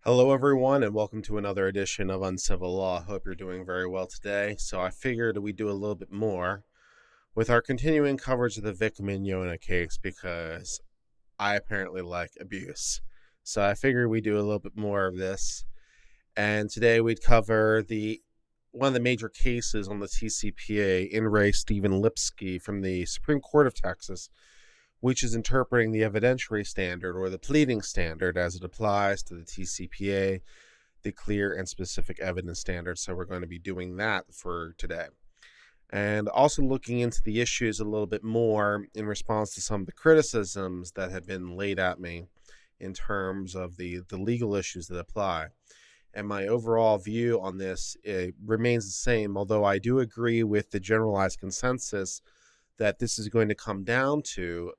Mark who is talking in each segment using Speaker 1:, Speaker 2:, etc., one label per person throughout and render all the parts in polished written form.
Speaker 1: Hello, everyone, and welcome to another edition of Uncivil Law. Hope you're doing very well today. So, I figured we do a little bit more with our continuing coverage of the Vic Mignogna case because I apparently like abuse. So, I figured we do a little bit more of this. And today we'd cover the one of the major cases on the TCPA, in re Stephen Lipsky from the Supreme Court of Texas, which is interpreting the evidentiary standard or the pleading standard as it applies to the TCPA, the clear and specific evidence standard. So we're going to be doing that for today. And also looking into the issues a little bit more in response to some of the criticisms that have been laid at me in terms of the legal issues that apply. And my overall view on this remains the same, although I do agree with the generalized consensus that this is going to come down to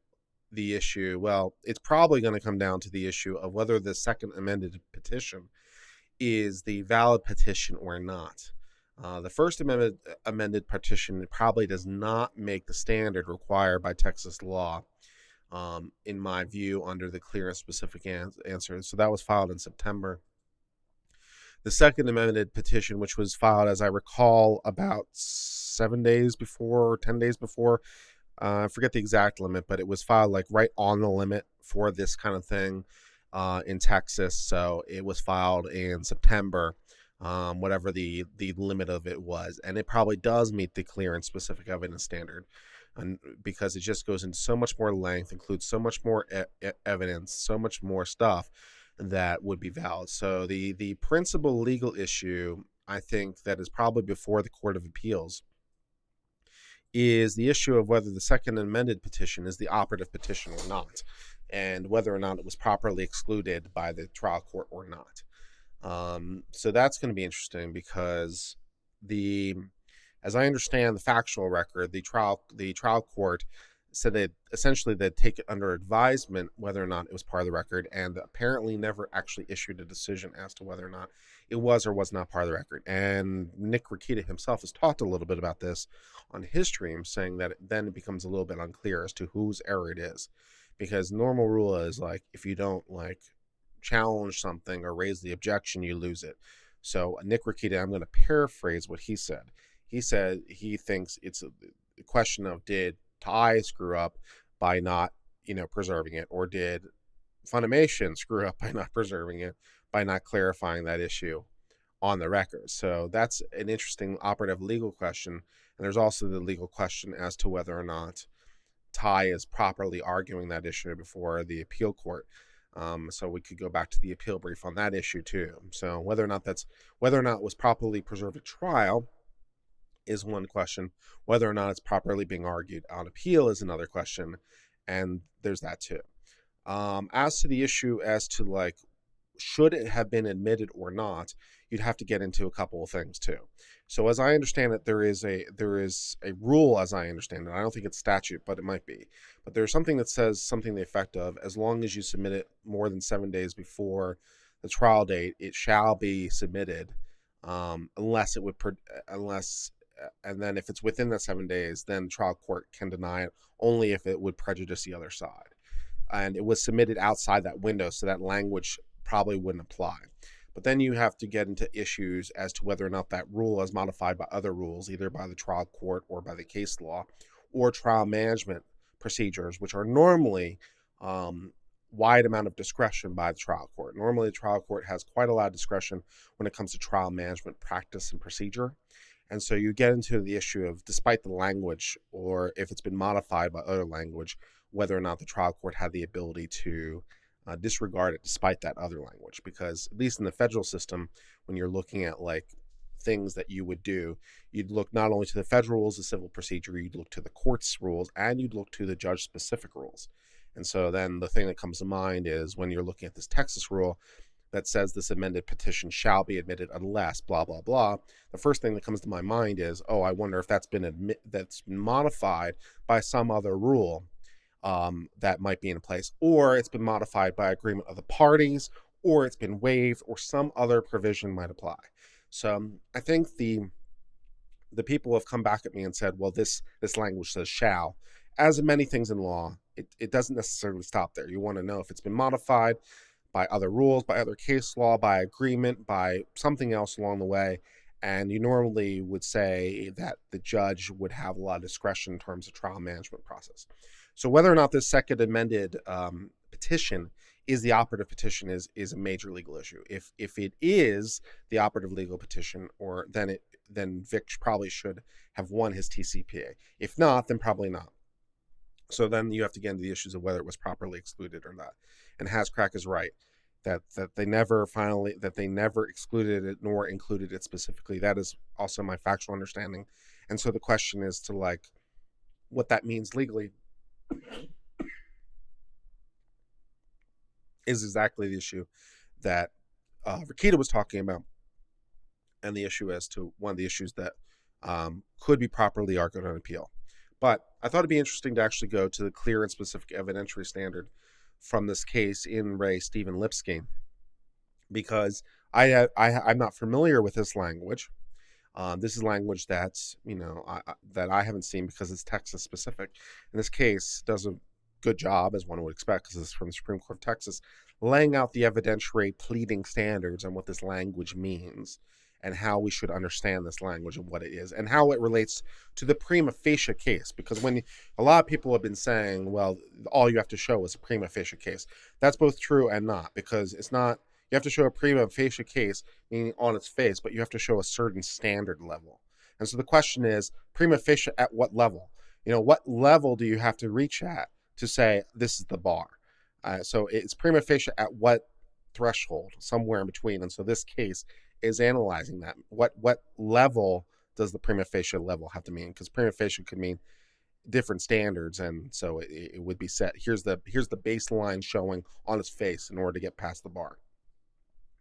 Speaker 1: the issue. Well, it's probably going to come down to the issue of whether the second amended petition is the valid petition or not. The first amended petition probably does not make the standard required by Texas law, in my view, under the clear and specific answer. So that was filed in September. The second amended petition, which was filed, as I recall, about 7 days before or 10 days before, I forget the exact limit, but it was filed like right on the limit for this kind of thing in Texas. So it was filed in September, whatever the limit of it was. And it probably does meet the clear and specific evidence standard, and because it just goes into so much more length, includes so much more evidence, so much more stuff that would be valid. So the principal legal issue, I think, that is probably before the Court of Appeals is the issue of whether the second amended petition is the operative petition or not, and whether or not it was properly excluded by the trial court or not. So that's going to be interesting because as I understand the factual record, the trial court said that essentially they'd take it under advisement whether or not it was part of the record, and apparently never actually issued a decision as to whether or not it was or was not part of the record. And Nick Rakita himself has talked a little bit about this on his stream, saying that then it becomes a little bit unclear as to whose error it is, because normal rule is like if you don't challenge something or raise the objection, you lose it. So Nick Rakita, I'm going to paraphrase what he said. He said he thinks it's a question of, did Ty screw up by not preserving it, or did Funimation screw up by not preserving it, by not clarifying that issue on the record? So that's an interesting operative legal question. And there's also the legal question as to whether or not Ty is properly arguing that issue before the appeal court. So we could go back to the appeal brief on that issue too. So whether or not it was properly preserved at trial is one question. Whether or not it's properly being argued on appeal is another question, and there's that too. As to the issue as to should it have been admitted or not, you'd have to get into a couple of things too. So as I understand it, there is a rule, as I understand it. I don't think it's statute, but it might be. But there's something that says something to the effect of, as long as you submit it more than 7 days before the trial date, it shall be submitted, unless and then if it's within that 7 days, then trial court can deny it only if it would prejudice the other side. And it was submitted outside that window, so that language probably wouldn't apply. But then you have to get into issues as to whether or not that rule is modified by other rules, either by the trial court or by the case law, or trial management procedures, which are normally wide amount of discretion by the trial court. Normally, the trial court has quite a lot of discretion when it comes to trial management practice and procedure. And so you get into the issue of, despite the language, or if it's been modified by other language, whether or not the trial court had the ability to disregard it despite that other language. Because at least in the federal system, when you're looking at things that you would do, you'd look not only to the federal rules of civil procedure, you'd look to the court's rules, and you'd look to the judge-specific rules. And so then the thing that comes to mind is, when you're looking at this Texas rule that says this amended petition shall be admitted unless blah blah blah, the first thing that comes to my mind is, oh, I wonder if that's been modified by some other rule that might be in place, or it's been modified by agreement of the parties, or it's been waived, or some other provision might apply. So I think the people have come back at me and said, well, this language says shall. As in many things in law, it doesn't necessarily stop there. You want to know if it's been modified by other rules, by other case law, by agreement, by something else along the way. And you normally would say that the judge would have a lot of discretion in terms of trial management process. So whether or not this second amended petition is the operative petition is a major legal issue. If it is the operative legal petition, or then Vic probably should have won his TCPA. If not, then probably not. So then you have to get into the issues of whether it was properly excluded or not. And Hascrack is right that they never excluded it nor included it specifically. That is also my factual understanding. And so the question is to what that means legally is exactly the issue that Rakita was talking about, and the issue as to one of the issues that could be properly argued on appeal. But I thought it'd be interesting to actually go to the clear and specific evidentiary standard from this case in Ray Stephen Lipsky, because I'm not familiar with this language. This is language that's that I haven't seen because it's Texas specific. And this case does a good job, as one would expect, because it's from the Supreme Court of Texas, laying out the evidentiary pleading standards and what this language means, and how we should understand this language and what it is, and how it relates to the prima facie case. Because when a lot of people have been saying, well, all you have to show is a prima facie case. That's both true and not, because it's not, you have to show a prima facie case, meaning on its face, but you have to show a certain standard level. And so the question is, prima facie at what level? What level do you have to reach at to say this is the bar? So it's prima facie at what threshold, somewhere in between. And so this case is analyzing that. What level does the prima facie level have to mean? Because prima facie could mean different standards, and so it would be set. Here's the baseline showing on its face in order to get past the bar.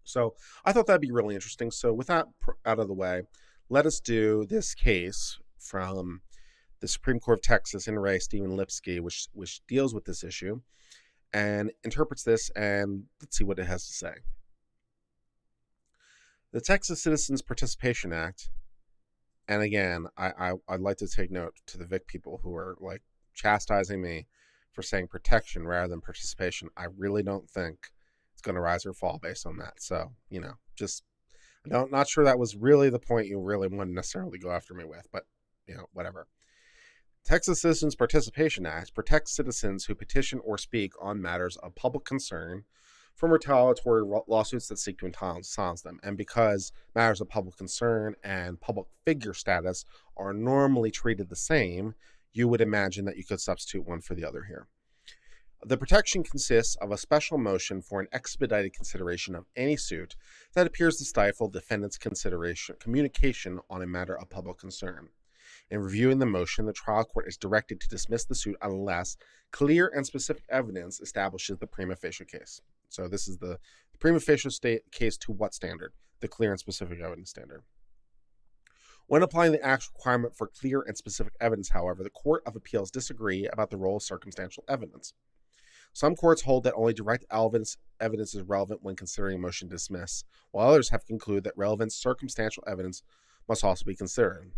Speaker 1: So I thought that'd be really interesting. So with that out of the way, let us do this case from the Supreme Court of Texas in Ray Stephen Lipsky, which deals with this issue and interprets this, and let's see what it has to say. The Texas Citizens Participation Act, and again, I'd like to take note to the Vic people who are chastising me for saying protection rather than participation. I really don't think it's going to rise or fall based on that. So, just not sure that was really the point you really want to necessarily go after me with, but whatever. Texas Citizens Participation Act protects citizens who petition or speak on matters of public concern from retaliatory lawsuits that seek to silence them. And because matters of public concern and public figure status are normally treated the same, you would imagine that you could substitute one for the other here. The protection consists of a special motion for an expedited consideration of any suit that appears to stifle defendant's communication on a matter of public concern. In reviewing the motion, the trial court is directed to dismiss the suit unless clear and specific evidence establishes the prima facie case. So this is the prima facie case to what standard? The clear and specific evidence standard. When applying the Act's requirement for clear and specific evidence, however, the Court of Appeals disagree about the role of circumstantial evidence. Some courts hold that only direct evidence is relevant when considering a motion to dismiss, while others have concluded that relevant circumstantial evidence must also be considered.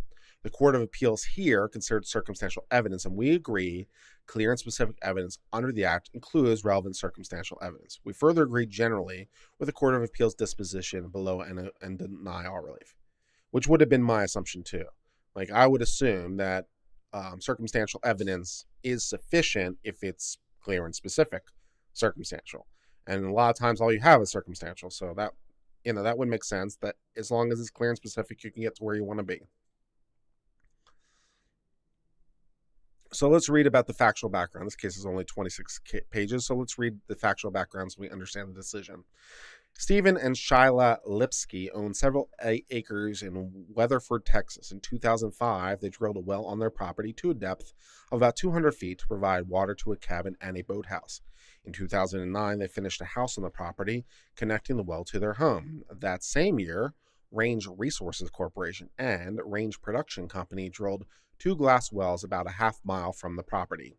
Speaker 1: The Court of Appeals here considered circumstantial evidence, and we agree clear and specific evidence under the Act includes relevant circumstantial evidence. We further agree generally with the Court of Appeals disposition below and deny all relief, which would have been my assumption too. I would assume that circumstantial evidence is sufficient if it's clear and specific circumstantial. And a lot of times all you have is circumstantial. So that would make sense, that as long as it's clear and specific, you can get to where you want to be. So let's read about the factual background. This case is only 26 pages, so let's read the factual background so we understand the decision. Stephen and Shyla Lipsky own several acres in Weatherford, Texas. In 2005, they drilled a well on their property to a depth of about 200 feet to provide water to a cabin and a boathouse. In 2009, they finished a house on the property, connecting the well to their home. That same year, Range Resources Corporation and Range Production Company drilled 2 glass wells about a half mile from the property.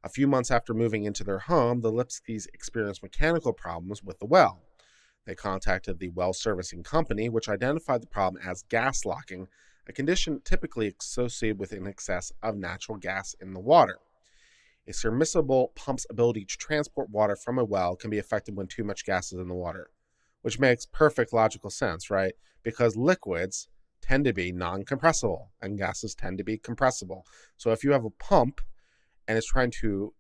Speaker 1: A few months after moving into their home, the Lipskys experienced mechanical problems with the well. They contacted the well servicing company, which identified the problem as gas locking, a condition typically associated with an excess of natural gas in the water. A submersible pump's ability to transport water from a well can be affected when too much gas is in the water, which makes perfect logical sense, right? Because liquids tend to be non-compressible and gases tend to be compressible. So if you have a pump and it's trying to,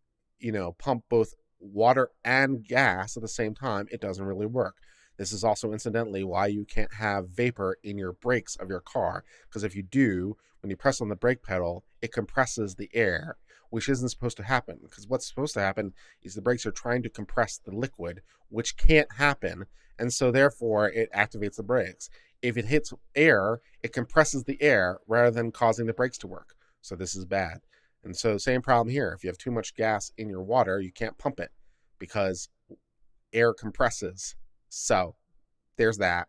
Speaker 1: pump both water and gas at the same time, it doesn't really work. This is also incidentally why you can't have vapor in your brakes of your car, because if you do, when you press on the brake pedal, it compresses the air, which isn't supposed to happen. Because what's supposed to happen is the brakes are trying to compress the liquid, which can't happen, and so therefore it activates the brakes. If it hits air, it compresses the air rather than causing the brakes to work. So this is bad. And so, same problem here. If you have too much gas in your water, you can't pump it because air compresses. So, there's that.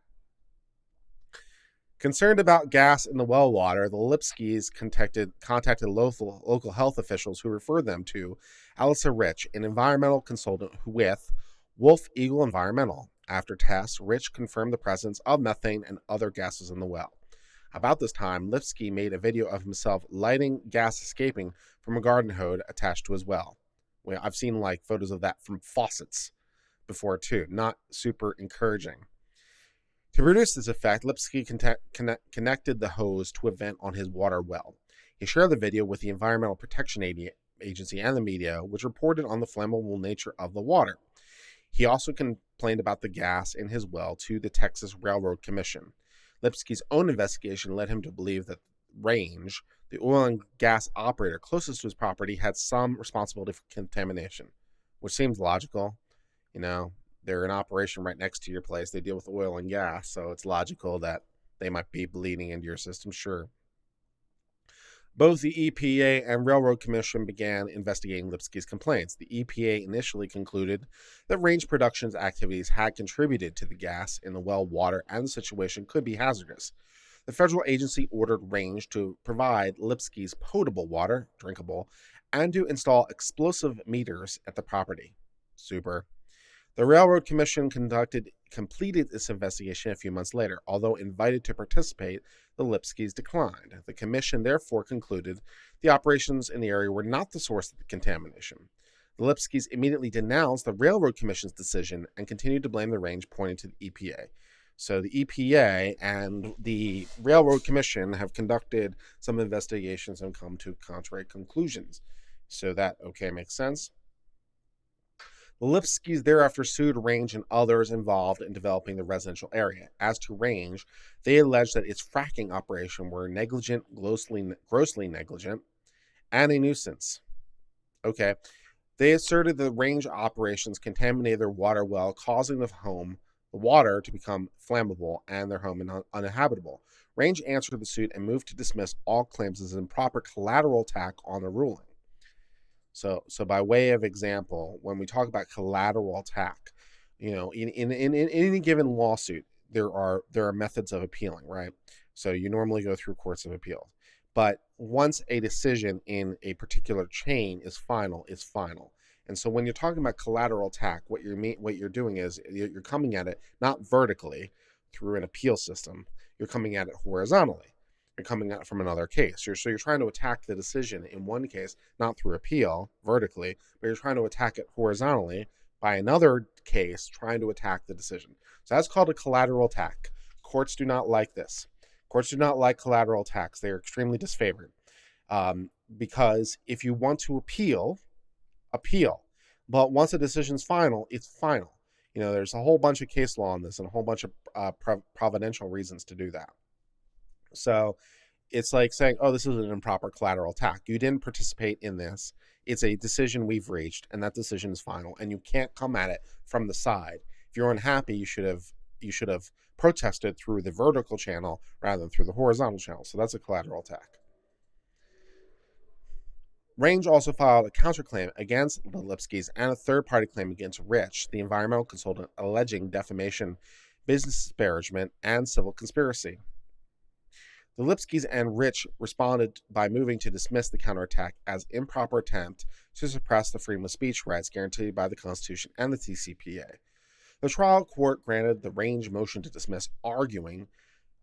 Speaker 1: Concerned about gas in the well water, the Lipskys contacted local health officials who referred them to Alyssa Rich, an environmental consultant with Wolf Eagle Environmental. After tests, Rich confirmed the presence of methane and other gases in the well. About this time, Lipsky made a video of himself lighting gas escaping from a garden hose attached to his well. I've seen photos of that from faucets before too. Not super encouraging. To produce this effect, Lipsky connected the hose to a vent on his water well. He shared the video with the Environmental Protection Agency and the media, which reported on the flammable nature of the water. He also complained about the gas in his well to the Texas Railroad Commission. Lipsky's own investigation led him to believe that Range, the oil and gas operator closest to his property, had some responsibility for contamination, which seems logical. They're in operation right next to your place. They deal with oil and gas, so it's logical that they might be bleeding into your system, sure. Both the EPA and Railroad Commission began investigating Lipsky's complaints. The EPA initially concluded that Range Productions' activities had contributed to the gas in the well water and the situation could be hazardous. The federal agency ordered Range to provide Lipsky's potable water, drinkable, and to install explosive meters at the property. Super. The Railroad Commission completed its investigation a few months later. Although invited to participate, the Lipskys declined. The commission therefore concluded the operations in the area were not the source of the contamination. The Lipskys immediately denounced the Railroad Commission's decision and continued to blame the Range, pointing to the EPA. So the EPA and the Railroad Commission have conducted some investigations and come to contrary conclusions. So that, makes sense. The Lipskys thereafter sued Range and others involved in developing the residential area. As to Range, they alleged that its fracking operation were negligent, grossly negligent, and a nuisance. They asserted the Range operations contaminated their water well, causing the water to become flammable and their home uninhabitable. Range answered the suit and moved to dismiss all claims as an improper collateral attack on the ruling. So by way of example, when we talk about collateral attack, in any given lawsuit, there are methods of appealing, right? So you normally go through courts of appeal. But once a decision in a particular chain is final, it's final. And so when you're talking about collateral attack, what you're doing is you're coming at it not vertically through an appeal system, you're coming at it horizontally. You're coming at it from another case. So you're trying to attack the decision in one case, not through appeal vertically, but you're trying to attack it horizontally by another case trying to attack the decision. So that's called a collateral attack. Courts do not like this. Courts do not like collateral attacks. They are extremely disfavored. Because if you want to appeal. But once a decision's final, it's final. There's a whole bunch of case law on this and a whole bunch of providential reasons to do that. So it's like saying, this is an improper collateral attack. You didn't participate in this. It's a decision we've reached, and that decision is final, and you can't come at it from the side. If you're unhappy, you should have protested through the vertical channel rather than through the horizontal channel. So that's a collateral attack. Range also filed a counterclaim against the Lipskys and a third-party claim against Rich, the environmental consultant, alleging defamation, business disparagement, and civil conspiracy. The Lipskys and Rich responded by moving to dismiss the counterattack as improper attempt to suppress the freedom of speech rights guaranteed by the Constitution and the TCPA. The trial court granted the Range motion to dismiss, agreeing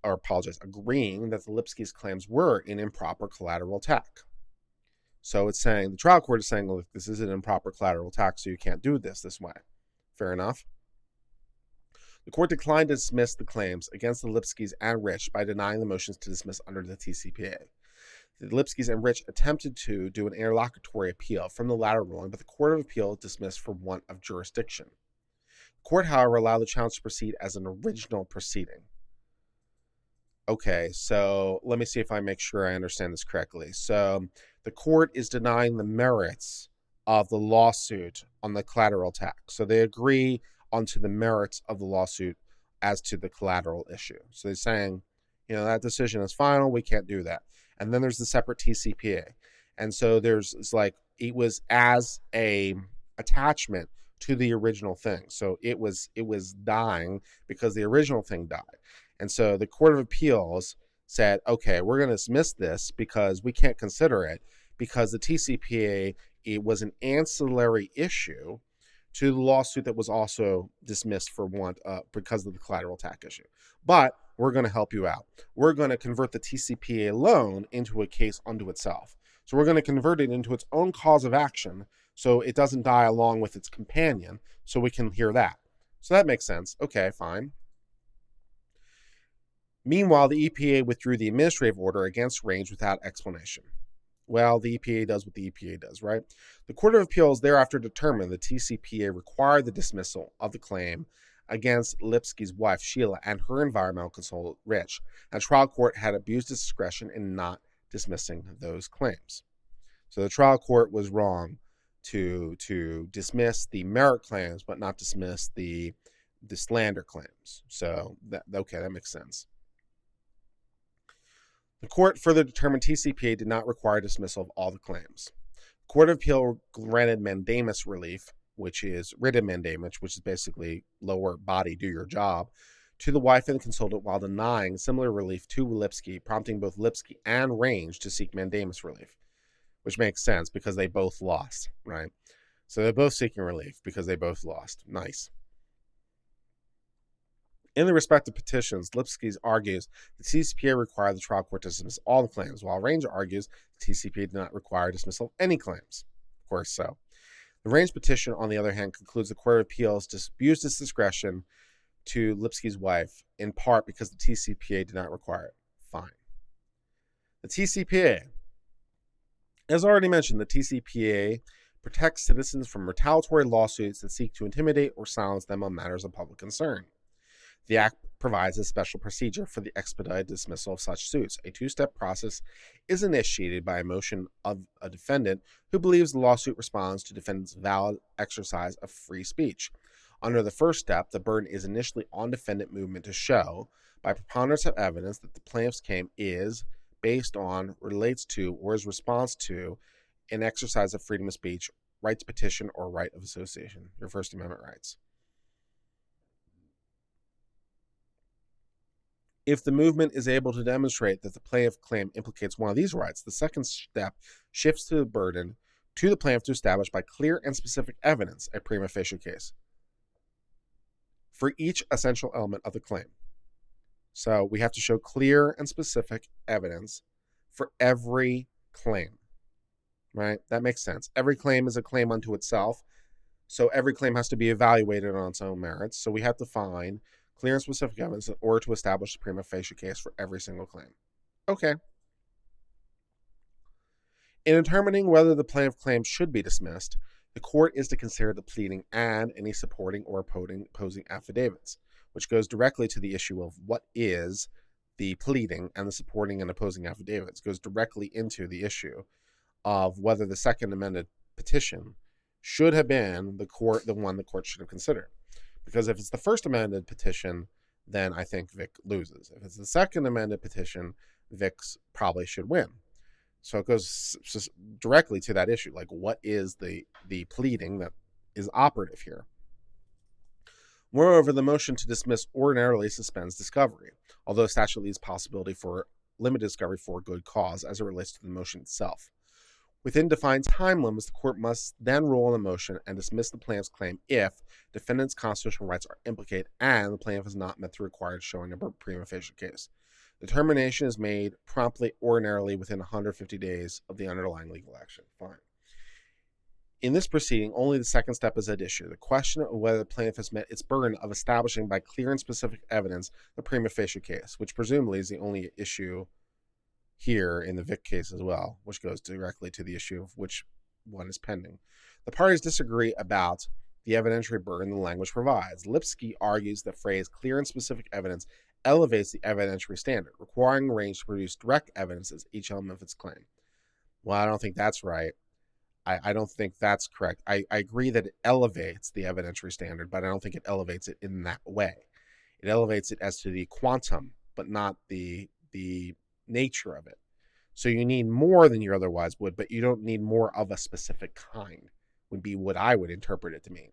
Speaker 1: that the Lipskys' claims were an improper collateral attack. So it's saying, the trial court is saying, look, this is an improper collateral attack, so you can't do this way. Fair enough. The court declined to dismiss the claims against the Lipskys and Rich by denying the motions to dismiss under the TCPA. The Lipskys and Rich attempted to do an interlocutory appeal from the latter ruling, but the Court of Appeal dismissed for want of jurisdiction. The court, however, allowed the challenge to proceed as an original proceeding. Okay, so let me see if I make sure I understand this correctly. So the court is denying the merits of the lawsuit on the collateral attack. So they agree onto the merits of the lawsuit as to the collateral issue. So they're saying, that decision is final. We can't do that. And then there's the separate TCPA. And so it was as a attachment to the original thing. So it was dying because the original thing died. And so the Court of Appeals said, okay, we're going to dismiss this because we can't consider it because the TCPA, it was an ancillary issue to the lawsuit that was also dismissed for because of the collateral attack issue. But we're going to help you out. We're going to convert the TCPA loan into a case unto itself. So we're going to convert it into its own cause of action so it doesn't die along with its companion, so we can hear that. So that makes sense. Okay, fine. Meanwhile, the EPA withdrew the administrative order against Range without explanation. Well, the EPA does what the EPA does, right? The Court of Appeals thereafter determined the TCPA required the dismissal of the claim against Lipsky's wife, Sheila, and her environmental consultant, Rich. The trial court had abused its discretion in not dismissing those claims. So the trial court was wrong to dismiss the merit claims, but not dismiss the slander claims. So, that makes sense. The court further determined TCPA did not require dismissal of all the claims. The Court of Appeal granted mandamus relief, which is writ of mandamus, which is basically lower body, do your job, to the wife and the consultant while denying similar relief to Lipsky, prompting both Lipsky and Range to seek mandamus relief, which makes sense because they both lost, right? So they're both seeking relief because they both lost. Nice. In the respective petitions, Lipsky argues the TCPA required the trial court to dismiss all the claims, while Range argues the TCPA did not require dismissal of any claims. Of course so. The Range petition, on the other hand, concludes the Court of Appeals abused its discretion to Lipsky's wife, in part because the TCPA did not require it. Fine. The TCPA. As already mentioned, the TCPA protects citizens from retaliatory lawsuits that seek to intimidate or silence them on matters of public concern. The Act provides a special procedure for the expedited dismissal of such suits. A two-step process is initiated by a motion of a defendant who believes the lawsuit responds to defendant's valid exercise of free speech. Under the first step, the burden is initially on defendant movement to show, by preponderance of evidence, that the plaintiff's claim is based on, relates to, or is response to an exercise of freedom of speech, right to petition, or right of association, your First Amendment rights. If the movement is able to demonstrate that the plaintiff claim implicates one of these rights, the second step shifts to the burden to the plaintiff to establish by clear and specific evidence a prima facie case for each essential element of the claim. So we have to show clear and specific evidence for every claim, right? That makes sense. Every claim is a claim unto itself, so every claim has to be evaluated on its own merits. So we have to find clear and specific evidence in order to establish the prima facie case for every single claim. Okay. In determining whether the plaintiff claim should be dismissed, the court is to consider the pleading and any supporting or opposing affidavits, which goes directly to the issue of what is the pleading, and the supporting and opposing affidavits goes directly into the issue of whether the second amended petition should have been the one the court should have considered. Because if it's the first amended petition, then I think Vic loses. If it's the second amended petition, Vic's probably should win. So it goes directly to that issue, like what is the pleading that is operative here. Moreover, the motion to dismiss ordinarily suspends discovery, although statute leaves possibility for limited discovery for good cause as it relates to the motion itself. Within defined time limits, the court must then rule on the motion and dismiss the plaintiff's claim if defendant's constitutional rights are implicated and the plaintiff has not met the required showing of a prima facie case. Determination is made promptly, ordinarily within 150 days of the underlying legal action. Fine. In this proceeding, only the second step is at issue. The question of whether the plaintiff has met its burden of establishing by clear and specific evidence the prima facie case, which presumably is the only issue here in the Vic case as well, which goes directly to the issue of which one is pending. The parties disagree about the evidentiary burden the language provides. Lipsky argues the phrase clear and specific evidence elevates the evidentiary standard, requiring range to produce direct evidence as each element of its claim. Well, I don't think that's right. I don't think that's correct. I agree that it elevates the evidentiary standard, but I don't think it elevates it in that way. It elevates it as to the quantum, but not the nature of it. So you need more than you otherwise would, but you don't need more of a specific kind, would be what I would interpret it to mean.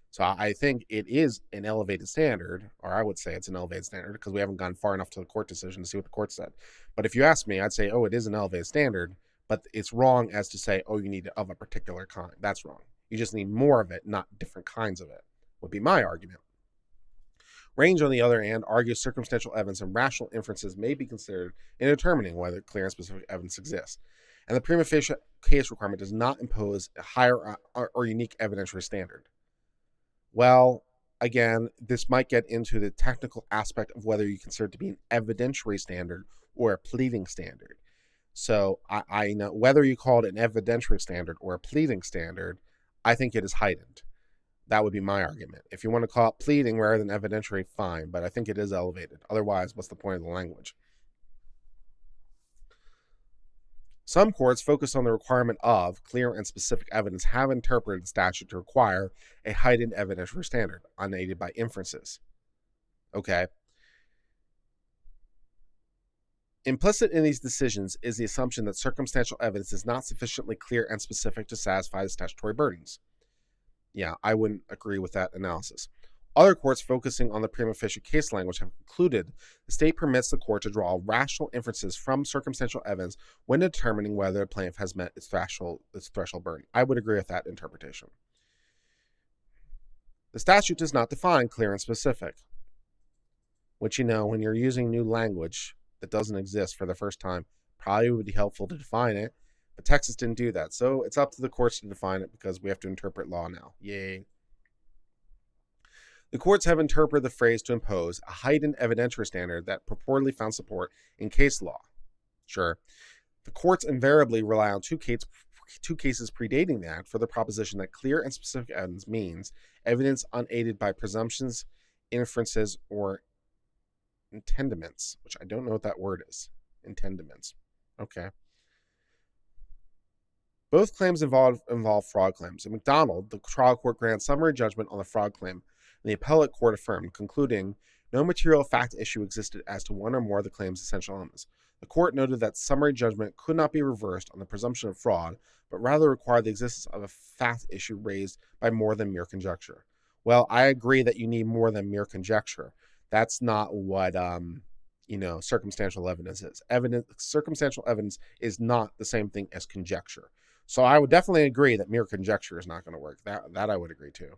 Speaker 1: So I think it is an elevated standard, or I would say it's an elevated standard, because we haven't gone far enough to the court decision to see what the court said. But if you ask me, I'd say, oh, it is an elevated standard, but it's wrong as to say, oh, you need of a particular kind. That's wrong. You just need more of it, not different kinds of it, would be my argument. Range, on the other hand, argues circumstantial evidence and rational inferences may be considered in determining whether clear and specific evidence exists. And the prima facie case requirement does not impose a higher or unique evidentiary standard. Well, again, this might get into the technical aspect of whether you consider it to be an evidentiary standard or a pleading standard. So I know whether you call it an evidentiary standard or a pleading standard, I think it is heightened. That would be my argument. If you want to call it pleading rather than evidentiary, fine, but I think it is elevated. Otherwise, what's the point of the language? Some courts focus on the requirement of clear and specific evidence have interpreted the statute to require a heightened evidentiary standard, unaided by inferences. Okay. Implicit in these decisions is the assumption that circumstantial evidence is not sufficiently clear and specific to satisfy the statutory burdens. Yeah, I wouldn't agree with that analysis. Other courts focusing on the prima facie case language have concluded the state permits the court to draw rational inferences from circumstantial evidence when determining whether a plaintiff has met its threshold burden. I would agree with that interpretation. The statute does not define clear and specific, which, when you're using new language that doesn't exist for the first time, probably would be helpful to define it. But Texas didn't do that. So it's up to the courts to define it because we have to interpret law now. Yay. The courts have interpreted the phrase to impose a heightened evidentiary standard that purportedly found support in case law. Sure. The courts invariably rely on two cases predating the act for the proposition that clear and specific evidence means evidence unaided by presumptions, inferences, or intendiments, which I don't know what that word is. Intendiments. Okay. Both claims involve fraud claims. In McDonald, the trial court granted summary judgment on the fraud claim, and the appellate court affirmed, concluding no material fact issue existed as to one or more of the claim's essential elements. The court noted that summary judgment could not be reversed on the presumption of fraud, but rather required the existence of a fact issue raised by more than mere conjecture. Well, I agree that you need more than mere conjecture. That's not what circumstantial evidence is. Circumstantial evidence is not the same thing as conjecture. So I would definitely agree that mere conjecture is not going to work. That I would agree to.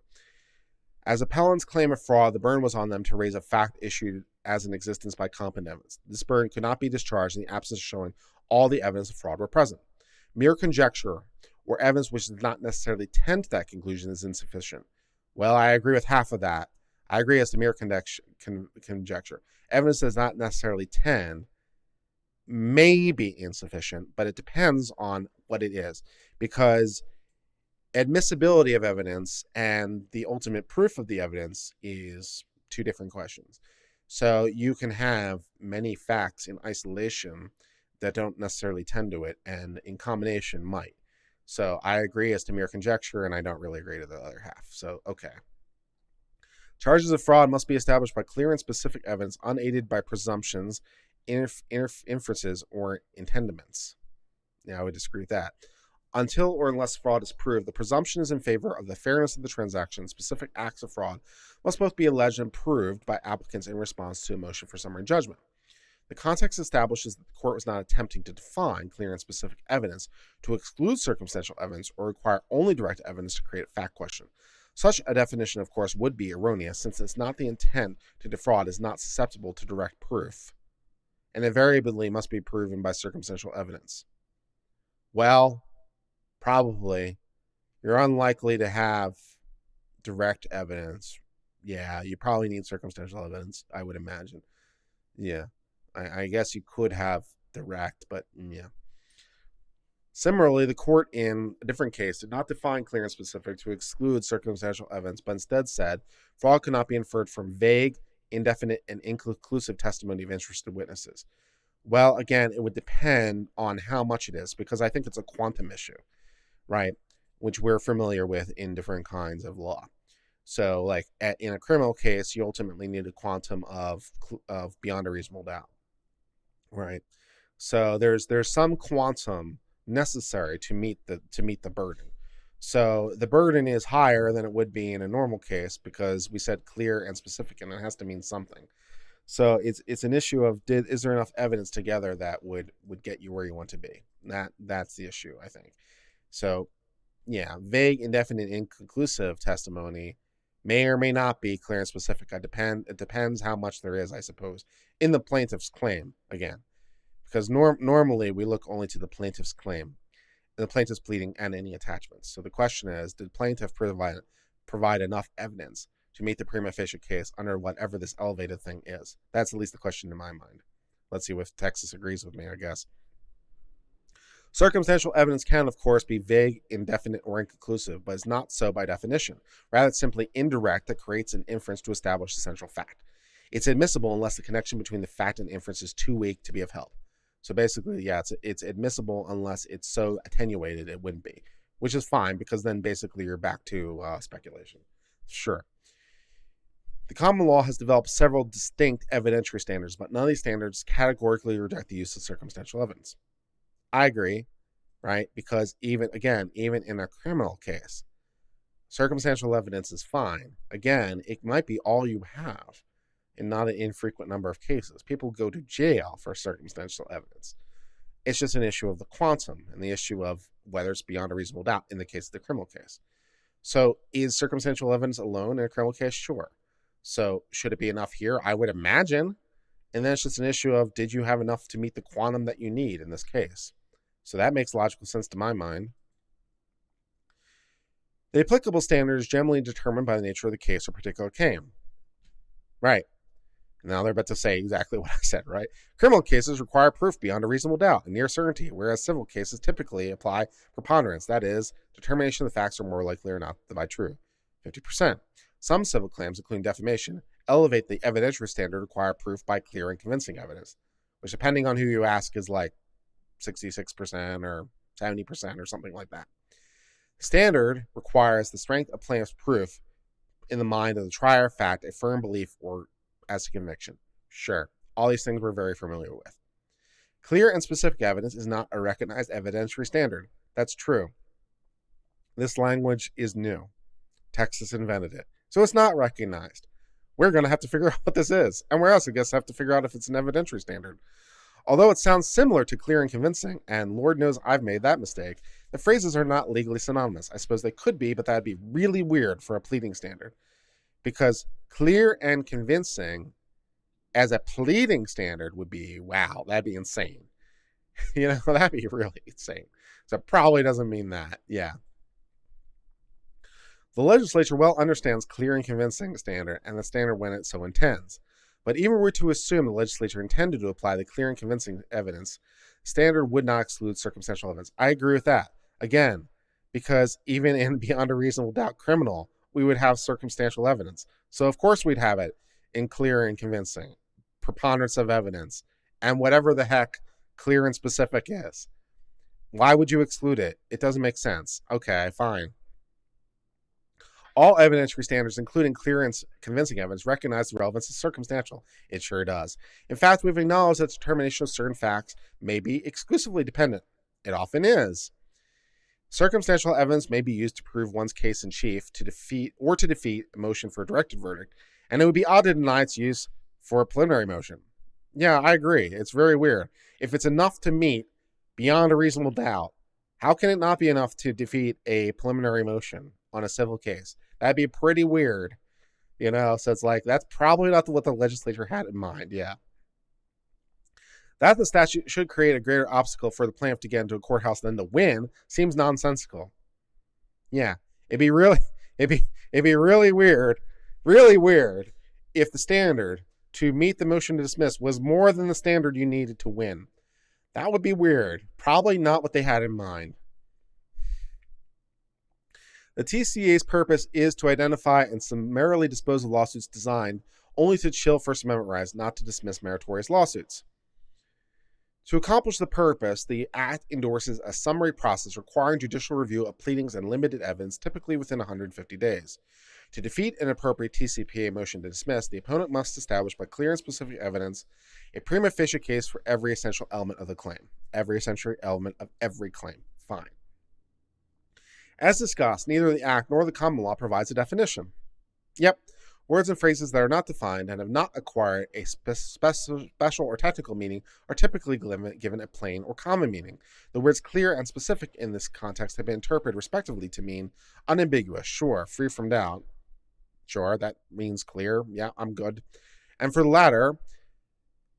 Speaker 1: As appellants claim of fraud, the burden was on them to raise a fact issued as an existence by competent evidence. This burden could not be discharged in the absence of showing all the evidence of fraud were present. Mere conjecture or evidence which does not necessarily tend to that conclusion is insufficient. Well, I agree with half of that. I agree as to mere conjecture. Evidence does not necessarily tend, may be insufficient, but it depends on what it is, because admissibility of evidence and the ultimate proof of the evidence is two different questions. So you can have many facts in isolation that don't necessarily tend to it, and in combination might. So I agree as to mere conjecture, and I don't really agree to the other half. So, okay. Charges of fraud must be established by clear and specific evidence, unaided by presumptions, inferences, or intendiments. Yeah, I would disagree with that. Until or unless fraud is proved, the presumption is in favor of the fairness of the transaction. Specific acts of fraud must both be alleged and proved by applicants in response to a motion for summary judgment. The context establishes that the court was not attempting to define clear and specific evidence to exclude circumstantial evidence or require only direct evidence to create a fact question. Such a definition, of course, would be erroneous, since it's not the intent to defraud is not susceptible to direct proof. and invariably must be proven by circumstantial evidence. Well, probably. You're unlikely to have direct evidence. Yeah, you probably need circumstantial evidence, I would imagine. Yeah, I guess you could have direct, but yeah. Similarly, the court in a different case did not define clear and specific to exclude circumstantial evidence, but instead said fraud could not be inferred from vague, indefinite, and inconclusive testimony of interested witnesses. Well, again, it would depend on how much it is, because I think it's a quantum issue, right? Which we're familiar with in different kinds of law. So, like in a criminal case, you ultimately need a quantum of beyond a reasonable doubt, right? So there's some quantum necessary to meet the burden. So the burden is higher than it would be in a normal case because we said clear and specific, and it has to mean something. So it's an issue of is there enough evidence together that would get you where you want to be? That's the issue, I think. So yeah, vague, indefinite, inconclusive testimony may or may not be clear and specific. It depends how much there is, I suppose, in the plaintiff's claim again. Because normally we look only to the plaintiff's claim, the plaintiff's pleading, and any attachments. So the question is, did plaintiff provide enough evidence to meet the prima facie case under whatever this elevated thing is? That's at least the question in my mind. Let's see if Texas agrees with me, I guess. Circumstantial evidence can, of course, be vague, indefinite, or inconclusive, but is not so by definition. Rather, it's simply indirect that creates an inference to establish the central fact. It's admissible unless the connection between the fact and inference is too weak to be of help. So basically, yeah, it's admissible unless it's so attenuated it wouldn't be, which is fine because then basically you're back to speculation. Sure. The common law has developed several distinct evidentiary standards, but none of these standards categorically reject the use of circumstantial evidence. I agree, right? Because even in a criminal case, circumstantial evidence is fine. Again, it might be all you have in not an infrequent number of cases. People go to jail for circumstantial evidence. It's just an issue of the quantum and the issue of whether it's beyond a reasonable doubt in the case of the criminal case. So is circumstantial evidence alone in a criminal case? Sure. So should it be enough here? I would imagine. And then it's just an issue of, did you have enough to meet the quantum that you need in this case? So that makes logical sense to my mind. The applicable standard is generally determined by the nature of the case or particular claim. Right. Now they're about to say exactly what I said, right? Criminal cases require proof beyond a reasonable doubt and near certainty, whereas civil cases typically apply preponderance. That is, determination of the facts are more likely or not to be true. 50%. Some civil claims, including defamation, elevate the evidentiary standard, require proof by clear and convincing evidence, which depending on who you ask is like 66% or 70% or something like that. The standard requires the strength of plaintiff's proof in the mind of the trier of fact, a firm belief, or as to conviction. Sure, all these things we're very familiar with. Clear and specific evidence is not a recognized evidentiary standard. That's true. This language is new. Texas invented it. So it's not recognized. We're going to have to figure out what this is. And we're also going to have to figure out if it's an evidentiary standard. Although it sounds similar to clear and convincing, and Lord knows I've made that mistake, the phrases are not legally synonymous. I suppose they could be, but that'd be really weird for a pleading standard. Because clear and convincing as a pleading standard would be, wow, that'd be insane. That'd be really insane. So it probably doesn't mean that. Yeah. The legislature well understands clear and convincing standard and the standard when it so intends. But even were to assume the legislature intended to apply the clear and convincing evidence, standard would not exclude circumstantial evidence. I agree with that. Again, because even in beyond a reasonable doubt criminal, we would have circumstantial evidence. So of course we'd have it in clear and convincing, preponderance of evidence, and whatever the heck clear and specific is. Why would you exclude it? It doesn't make sense. Okay, fine. All evidentiary standards, including clear and convincing evidence, recognize the relevance of circumstantial. It sure does. In fact, we've acknowledged that determination of certain facts may be exclusively dependent. It often is. Circumstantial evidence may be used to prove one's case in chief to defeat a motion for a directed verdict, and it would be odd to deny its use for a preliminary motion. Yeah, I agree. It's very weird. If it's enough to meet beyond a reasonable doubt, how can it not be enough to defeat a preliminary motion on a civil case? That'd be pretty weird, so it's like, that's probably not what the legislature had in mind, yeah. That the statute should create a greater obstacle for the plaintiff to get into a courthouse than to win seems nonsensical. Yeah, it'd be really, it'd be really weird if the standard to meet the motion to dismiss was more than the standard you needed to win. That would be weird. Probably not what they had in mind. The TCPA's purpose is to identify and summarily dispose of lawsuits designed only to chill First Amendment rights, not to dismiss meritorious lawsuits. To accomplish the purpose, the Act endorses a summary process requiring judicial review of pleadings and limited evidence, typically within 150 days. To defeat an appropriate TCPA motion to dismiss, the opponent must establish by clear and specific evidence a prima facie case for every essential element of the claim. Every essential element of every claim. Fine. As discussed, neither the Act nor the common law provides a definition. Yep, words and phrases that are not defined and have not acquired a special or technical meaning are typically given a plain or common meaning. The words clear and specific in this context have been interpreted respectively to mean unambiguous, sure, free from doubt. Sure, that means clear. Yeah, I'm good. And for the latter,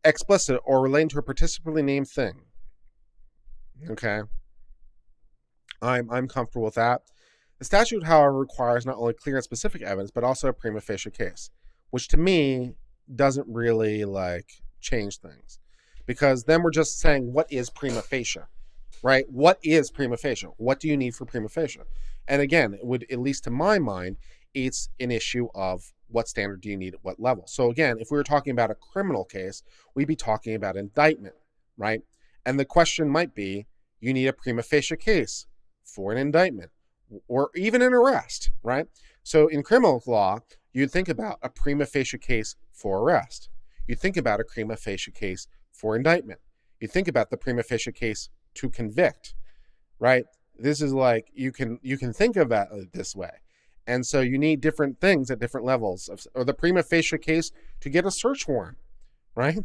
Speaker 1: explicit or relating to a particularly named thing. Okay. I'm comfortable with that. The statute, however, requires not only clear and specific evidence, but also a prima facie case, which to me doesn't really change things, because then we're just saying, what is prima facie, right? What is prima facie? What do you need for prima facie? And again, it would, at least to my mind, it's an issue of what standard do you need at what level. So again, if we were talking about a criminal case, we'd be talking about indictment, right? And the question might be, you need a prima facie case for an indictment, or even an arrest, right? So in criminal law, you'd think about a prima facie case for arrest. You'd think about a prima facie case for indictment. You'd think about the prima facie case to convict, right? This is you can think about it this way. And so you need different things at different levels, or the prima facie case to get a search warrant, right?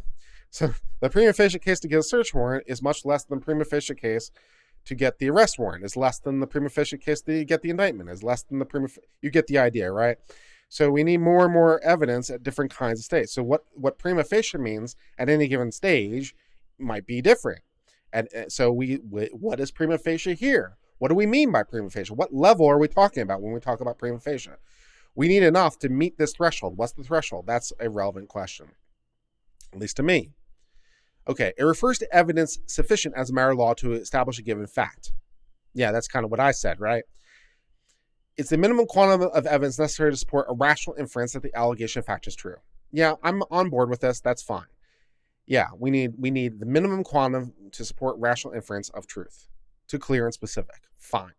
Speaker 1: So the prima facie case to get a search warrant is much less than prima facie case to get the arrest warrant, is less than the prima facie case to get the indictment, is less than the you get the idea, right? So we need more and more evidence at different kinds of states. So what prima facie means at any given stage might be different. And so what is prima facie here? What do we mean by prima facie? What level are we talking about when we talk about prima facie? We need enough to meet this threshold. What's the threshold? That's a relevant question, at least to me. Okay, it refers to evidence sufficient as a matter of law to establish a given fact. Yeah, that's kind of what I said, right? It's the minimum quantum of evidence necessary to support a rational inference that the allegation of fact is true. Yeah, I'm on board with this. That's fine. Yeah, we need the minimum quantum to support rational inference of truth, to clear and specific. Fine.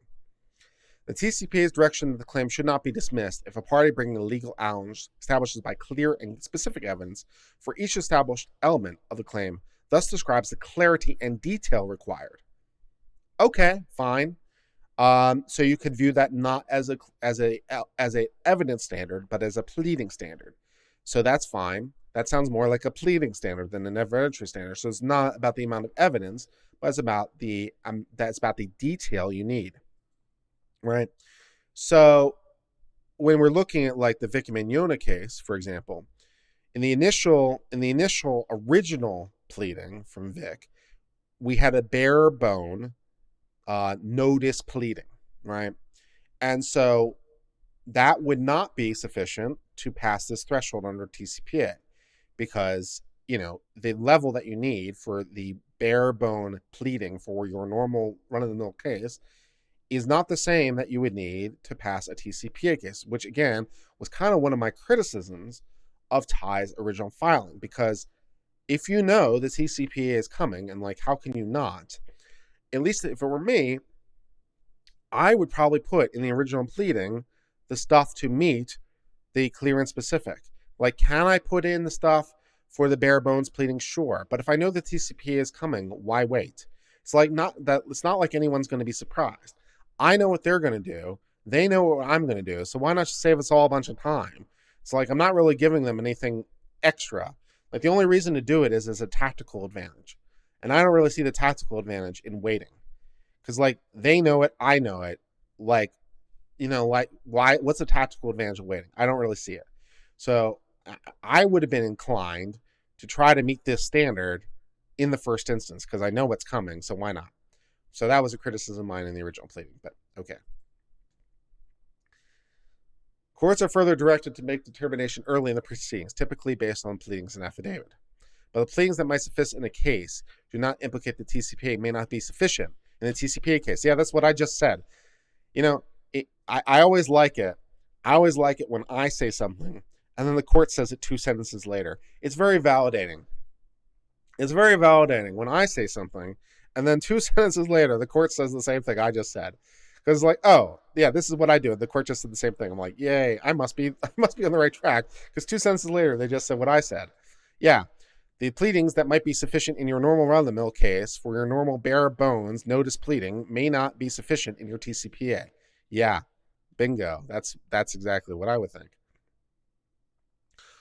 Speaker 1: The TCPA's direction that the claim should not be dismissed if a party bringing a legal challenge establishes by clear and specific evidence for each established element of the claim, thus describes the clarity and detail required. Okay, fine. So you could view that not as a evidence standard, but as a pleading standard. So that's fine. That sounds more like a pleading standard than an evidentiary standard. So it's not about the amount of evidence, but it's about the detail you need, right? So when we're looking at the Mignogna case, for example, in the initial original pleading from Vic, we had a bare bone notice pleading, right? And so that would not be sufficient to pass this threshold under TCPA, because the level that you need for the bare bone pleading for your normal run-of-the-mill case is not the same that you would need to pass a TCPA case, which again was kind of one of my criticisms of Ty's original filing, because if you know the TCPA is coming, and how can you not? At least if it were me, I would probably put in the original pleading the stuff to meet the clear and specific. Can I put in the stuff for the bare bones pleading? Sure. But if I know the TCPA is coming, why wait? It's not like anyone's going to be surprised. I know what they're going to do. They know what I'm going to do. So why not just save us all a bunch of time? It's I'm not really giving them anything extra. The only reason to do it is as a tactical advantage. And I don't really see the tactical advantage in waiting. Because they know it, I know it. Why, what's the tactical advantage of waiting? I don't really see it. So I would have been inclined to try to meet this standard in the first instance because I know what's coming, so why not? So that was a criticism of mine in the original pleading, but okay. Courts are further directed to make determination early in the proceedings, typically based on pleadings and affidavit. But the pleadings that might suffice in a case do not implicate the TCPA may not be sufficient in the TCPA case. Yeah, that's what I just said. I always like it. I always like it when I say something and then the court says it 2 sentences later. It's very validating. It's very validating when I say something and then 2 sentences later the court says the same thing I just said. Because it's like, oh, yeah, this is what I do. The court just said the same thing. I'm like, yay, I must be on the right track. Because 2 sentences later, they just said what I said. Yeah, the pleadings that might be sufficient in your normal run-of-the-mill case for your normal bare bones notice pleading may not be sufficient in your TCPA. Yeah, bingo. That's exactly what I would think.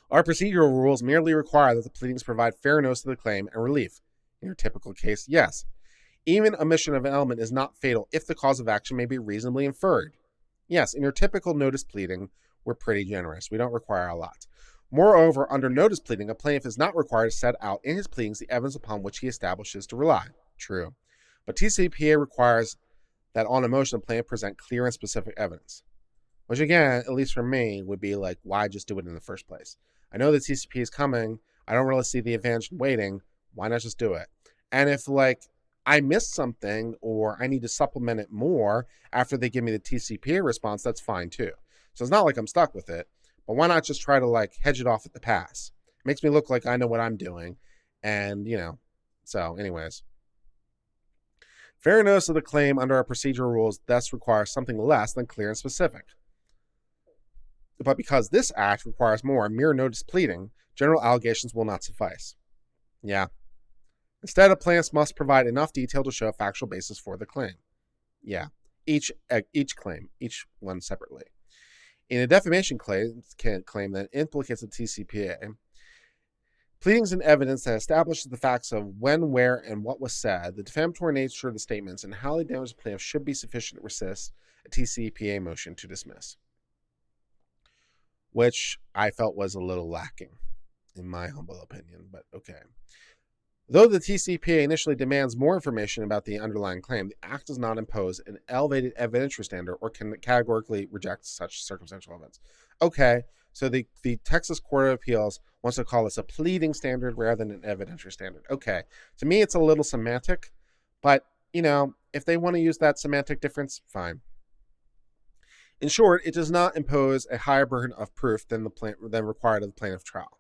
Speaker 1: Our procedural rules merely require that the pleadings provide fair notice of the claim and relief. In your typical case, yes. Even omission of an element is not fatal if the cause of action may be reasonably inferred. Yes, in your typical notice pleading, we're pretty generous. We don't require a lot. Moreover, under notice pleading, a plaintiff is not required to set out in his pleadings the evidence upon which he establishes to rely. True. But TCPA requires that on a motion, the plaintiff present clear and specific evidence. Which again, at least for me, would be like, why just do it in the first place? I know the TCPA is coming. I don't really see the advantage in waiting. Why not just do it? And if I missed something or I need to supplement it more after they give me the TCPA response, that's fine too. So it's not like I'm stuck with it, but why not just try to hedge it off at the pass? It makes me look like I know what I'm doing. And, so anyways. Fair notice of the claim under our procedural rules thus requires something less than clear and specific. But because this act requires more mere notice pleading, general allegations will not suffice. Yeah. Instead, a plaintiff must provide enough detail to show a factual basis for the claim. Yeah, each claim, each one separately. In a defamation claim that implicates the TCPA, pleadings and evidence that establishes the facts of when, where, and what was said, the defamatory nature of the statements, and how they damage the plaintiff should be sufficient to resist a TCPA motion to dismiss, which I felt was a little lacking, in my humble opinion, but okay. Though the TCPA initially demands more information about the underlying claim, the Act does not impose an elevated evidentiary standard or can categorically reject such circumstantial evidence. Okay, so the Texas Court of Appeals wants to call this a pleading standard rather than an evidentiary standard. Okay, to me it's a little semantic, but, if they want to use that semantic difference, fine. In short, it does not impose a higher burden of proof than required of the plaintiff trial.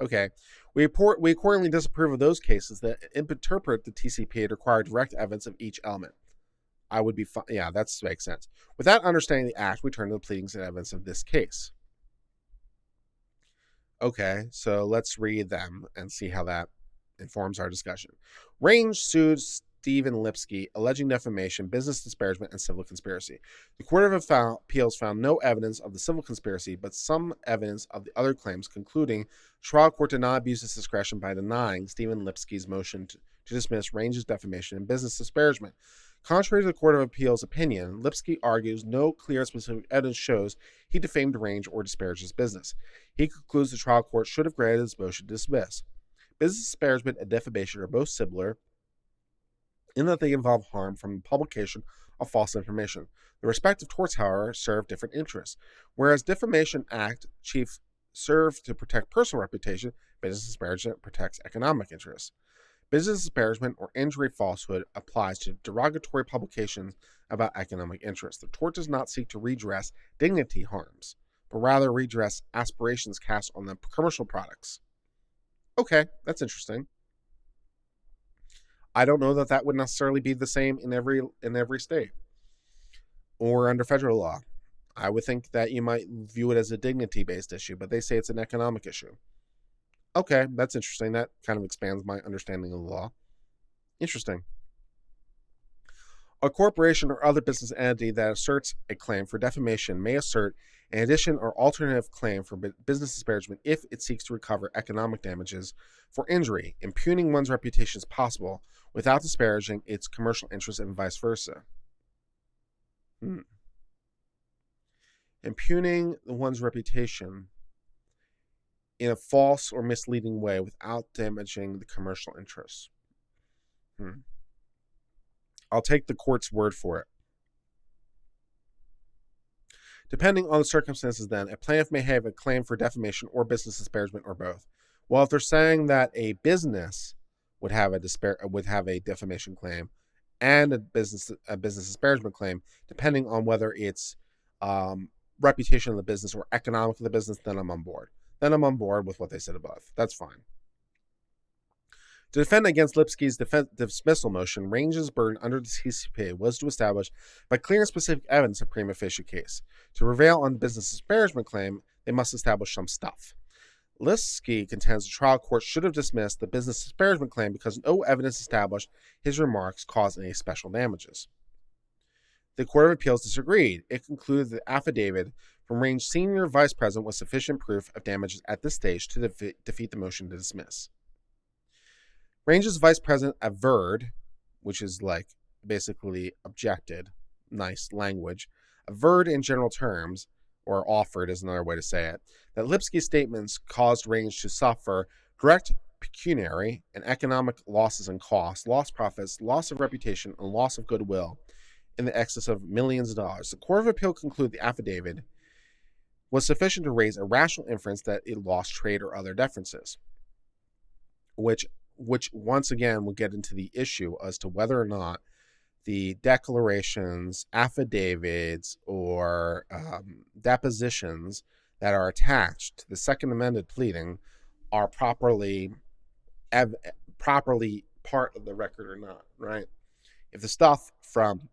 Speaker 1: Okay, we accordingly disapprove of those cases that interpret the TCPA to require direct evidence of each element. I would be fine. Yeah, that makes sense. Without understanding the Act, we turn to the pleadings and evidence of this case. Okay, so let's read them and see how that informs our discussion. Range sues Stephen Lipsky, alleging defamation, business disparagement, and civil conspiracy. The Court of Appeals found no evidence of the civil conspiracy, but some evidence of the other claims, concluding the trial court did not abuse its discretion by denying Stephen Lipsky's motion to dismiss Range's defamation and business disparagement. Contrary to the Court of Appeals' opinion, Lipsky argues no clear specific evidence shows he defamed Range or disparaged his business. He concludes the trial court should have granted his motion to dismiss. Business disparagement and defamation are both similar in that they involve harm from the publication of false information. The respective torts, however, serve different interests. Whereas Defamation Act chief serve to protect personal reputation, business disparagement protects economic interests. Business disparagement or injury falsehood applies to derogatory publications about economic interests. The tort does not seek to redress dignity harms, but rather redress aspirations cast on the commercial products. Okay, that's interesting. I don't know that would necessarily be the same in every state or under federal law. I would think that you might view it as a dignity-based issue, but they say it's an economic issue. Okay, that's interesting. That kind of expands my understanding of the law. Interesting. A corporation or other business entity that asserts a claim for defamation may assert an addition or alternative claim for business disparagement if it seeks to recover economic damages for injury. Impugning one's reputation is possible without disparaging its commercial interests and vice versa. Impugning one's reputation in a false or misleading way without damaging the commercial interests. I'll take the court's word for it. Depending on the circumstances, then, a plaintiff may have a claim for defamation or business disparagement or both. Well, if they're saying that a business would have a defamation claim and a business disparagement claim, depending on whether it's reputation of the business or economic of the business, then I'm on board. Then I'm on board with what they said above. That's fine. To defend against Lipsky's dismissal motion, Range's burden under the TCPA was to establish, by clear and specific evidence, a prima facie case. To prevail on the business disparagement claim, they must establish some stuff. Lipsky contends the trial court should have dismissed the business disparagement claim because no evidence established his remarks caused any special damages. The Court of Appeals disagreed. It concluded that the affidavit from Range's senior vice president was sufficient proof of damages at this stage to defeat the motion to dismiss. Range's vice president averred, which is like basically objected, nice language, averred in general terms, or offered is another way to say it, that Lipsky's statements caused Range to suffer direct pecuniary and economic losses and costs, lost profits, loss of reputation, and loss of goodwill in the excess of millions of dollars. The Court of Appeal concluded the affidavit was sufficient to raise a rational inference that it lost trade or other differences, which once again will get into the issue as to whether or not the declarations, affidavits, or depositions that are attached to the Second Amended pleading are properly part of the record or not, right? If the stuff from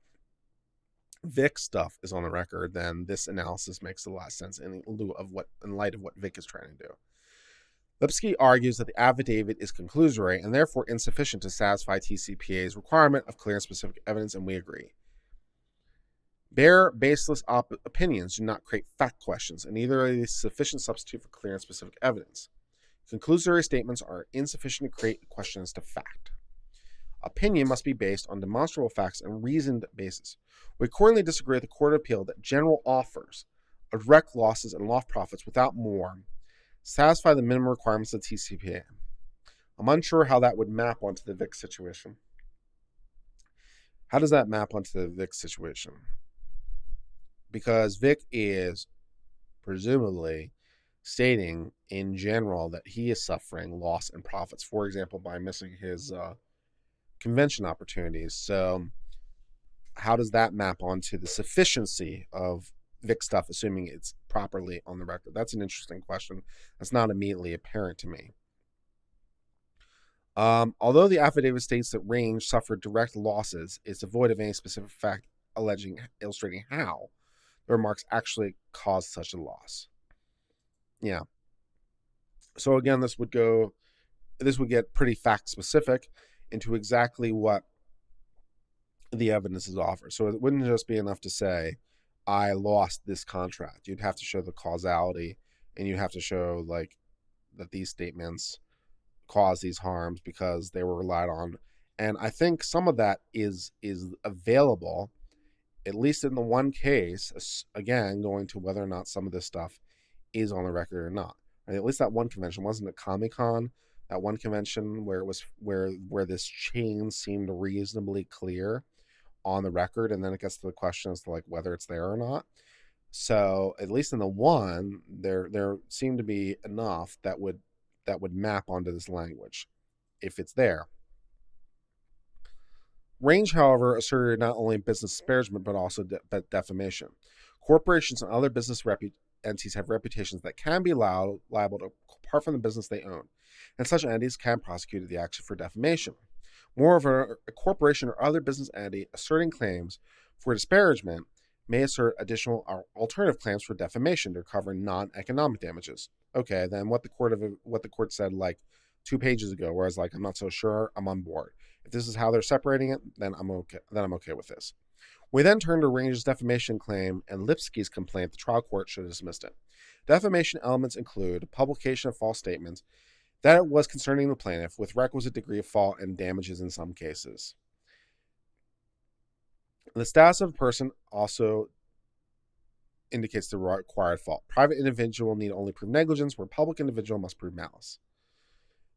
Speaker 1: Vic stuff is on the record, then this analysis makes a lot of sense in light of what Vic is trying to do. Lipsky argues that the affidavit is conclusory and therefore insufficient to satisfy TCPA's requirement of clear and specific evidence, and we agree. Bare, baseless opinions do not create fact questions, and neither are they sufficient substitute for clear and specific evidence. Conclusory statements are insufficient to create questions to fact. Opinion must be based on demonstrable facts and reasoned basis. We accordingly disagree with the Court of Appeal that general offers of direct losses and lost profits without more satisfy the minimum requirements of TCPA. I'm unsure how that would map onto the Vic situation. How does that map onto the Vic situation? Because Vic is presumably stating in general that he is suffering loss in profits, for example, by missing his convention opportunities. So how does that map onto the sufficiency of Vic stuff, assuming it's properly on the record? That's an interesting question. That's not immediately apparent to me. Although the affidavit states that Range suffered direct losses, it's devoid of any specific fact illustrating how the remarks actually caused such a loss. Yeah. So again, this would get pretty fact specific into exactly what the evidence is offered. So it wouldn't just be enough to say, I lost this contract. You'd have to show the causality, and you have to show like that these statements cause these harms because they were relied on. And I think some of that is available, at least in the one case, again, going to whether or not some of this stuff is on the record or not. Right? At least that one convention, wasn't it Comic-Con? That one convention where it was where this chain seemed reasonably clear on the record, and then it gets to the question as to like whether it's there or not. So at least in the one, there seemed to be enough that would map onto this language if it's there. Range, however, asserted not only business disparagement but also defamation. Corporations and other business entities have reputations that can be liable to, apart from the business they own, and such entities can prosecute the action for defamation. Moreover, a corporation or other business entity asserting claims for disparagement may assert additional or alternative claims for defamation to recover non-economic damages. Okay, then what the court said like 2 pages ago, where I was like, I'm not so sure, I'm on board. If this is how they're separating it, then I'm okay with this. We then turn to Range's defamation claim and Lipsky's complaint. The trial court should have dismissed it. Defamation elements include publication of false statements, that it was concerning the plaintiff with requisite degree of fault and damages in some cases. The status of a person also indicates the required fault. Private individual need only prove negligence, where public individual must prove malice.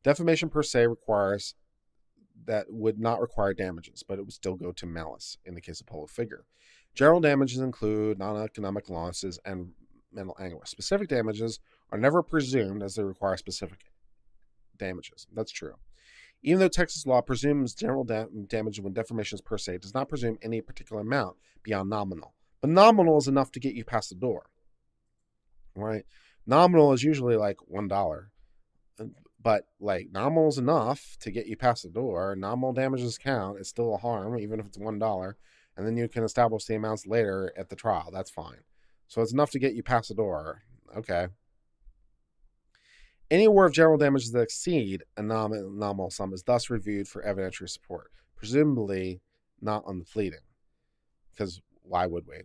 Speaker 1: Defamation per se requires that would not require damages, but it would still go to malice in the case of public figure. General damages include non-economic losses and mental anguish. Specific damages are never presumed as they require specific damages. That's true. Even though Texas law presumes general damage when defamation is per se, it does not presume any particular amount beyond nominal. But nominal is enough to get you past the door, right? Nominal is usually like $1. But like nominal is enough to get you past the door. Nominal damages count. It's still a harm, even if it's $1. And then you can establish the amounts later at the trial. That's fine. So it's enough to get you past the door. Okay. Any award of general damages that exceed a nominal sum is thus reviewed for evidentiary support, presumably not on the pleading. Because why would we?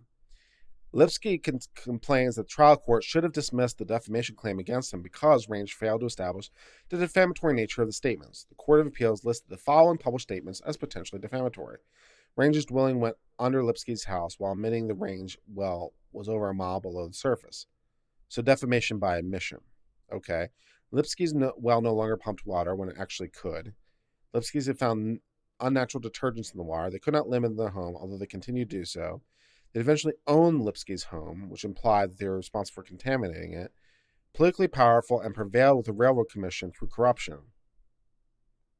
Speaker 1: Lipsky complains that the trial court should have dismissed the defamation claim against him because Range failed to establish the defamatory nature of the statements. The Court of Appeals listed the following published statements as potentially defamatory. Range's dwelling went under Lipsky's house while admitting the range well was over a mile below the surface. So defamation by admission. Okay. Lipsky's well no longer pumped water when it actually could. Lipsky's had found unnatural detergents in the water. They could not live in their home, although they continued to do so. They eventually owned Lipsky's home, which implied that they were responsible for contaminating it, politically powerful, and prevailed with the Railroad Commission through corruption.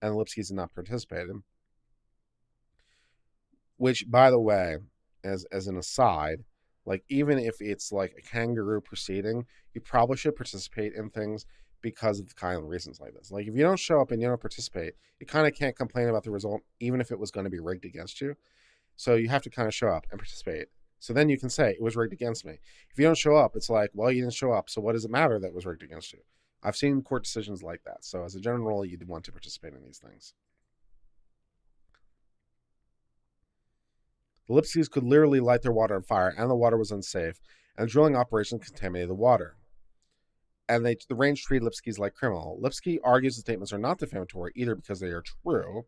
Speaker 1: And the Lipskys did not participate in. Which, by the way, as an aside, like even if it's like a kangaroo proceeding, you probably should participate in things because of the kind of reasons like this. Like if you don't show up and you don't participate, you kind of can't complain about the result, even if it was going to be rigged against you. So you have to kind of show up and participate. So then you can say, it was rigged against me. If you don't show up, it's like, well, you didn't show up, so what does it matter that it was rigged against you? I've seen court decisions like that. So as a general rule, you'd want to participate in these things. The Lipskys could literally light their water on fire, and the water was unsafe, and the drilling operation contaminated the water. And the Range treated Lipskys like criminal. Lipsky argues the statements are not defamatory either because they are true,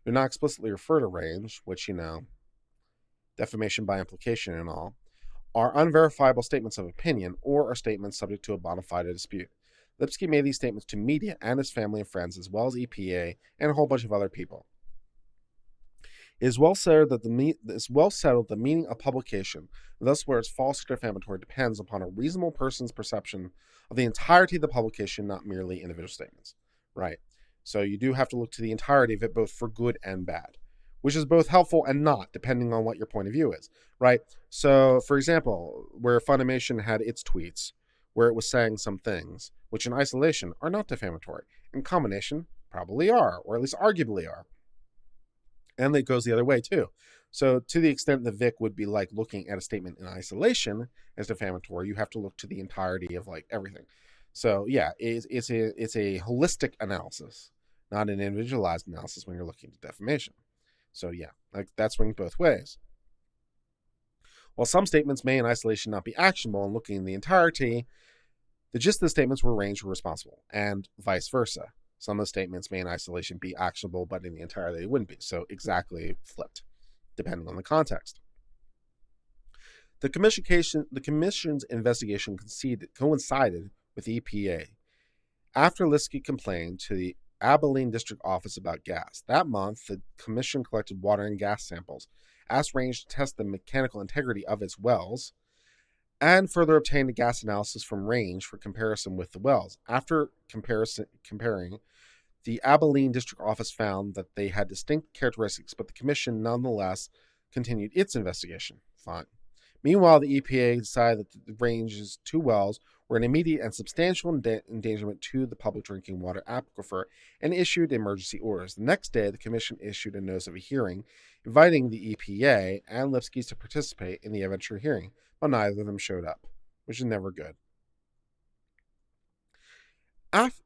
Speaker 1: do not explicitly refer to Range, which, defamation by implication and all, are unverifiable statements of opinion or are statements subject to a bona fide dispute. Lipsky made these statements to media and his family and friends, as well as EPA and a whole bunch of other people. It is well settled that the meaning of publication, thus where it's false or defamatory, depends upon a reasonable person's perception of the entirety of the publication, not merely individual statements. Right. So you do have to look to the entirety of it, both for good and bad, which is both helpful and not, depending on what your point of view is, right? So, for example, where Funimation had its tweets, where it was saying some things, which in isolation are not defamatory, in combination probably are, or at least arguably are. And it goes the other way, too. So, to the extent the Vic would be like looking at a statement in isolation as defamatory, you have to look to the entirety of like everything. So, yeah, it's a holistic analysis, not an individualized analysis when you're looking at defamation. So yeah, like that swings both ways. While some statements may in isolation not be actionable, and looking in the entirety, the gist of the statements were Range were responsible, and vice versa. Some of the statements may in isolation be actionable, but in the entirety they wouldn't be. So exactly flipped, depending on the context. The commission's investigation coincided with the EPA. After Lipsky complained to the Abilene District Office about gas. That month, the commission collected water and gas samples, asked Range to test the mechanical integrity of its wells, and further obtained a gas analysis from Range for comparison with the wells. After comparing, the Abilene District Office found that they had distinct characteristics, but the commission nonetheless continued its investigation. Fine. Meanwhile, the EPA decided that the Range's two wells were an immediate and substantial endangerment to the public drinking water aquifer and issued emergency orders. The next day, the commission issued a notice of a hearing inviting the EPA and Lipsky to participate in the eventual hearing, but neither of them showed up, which is never good.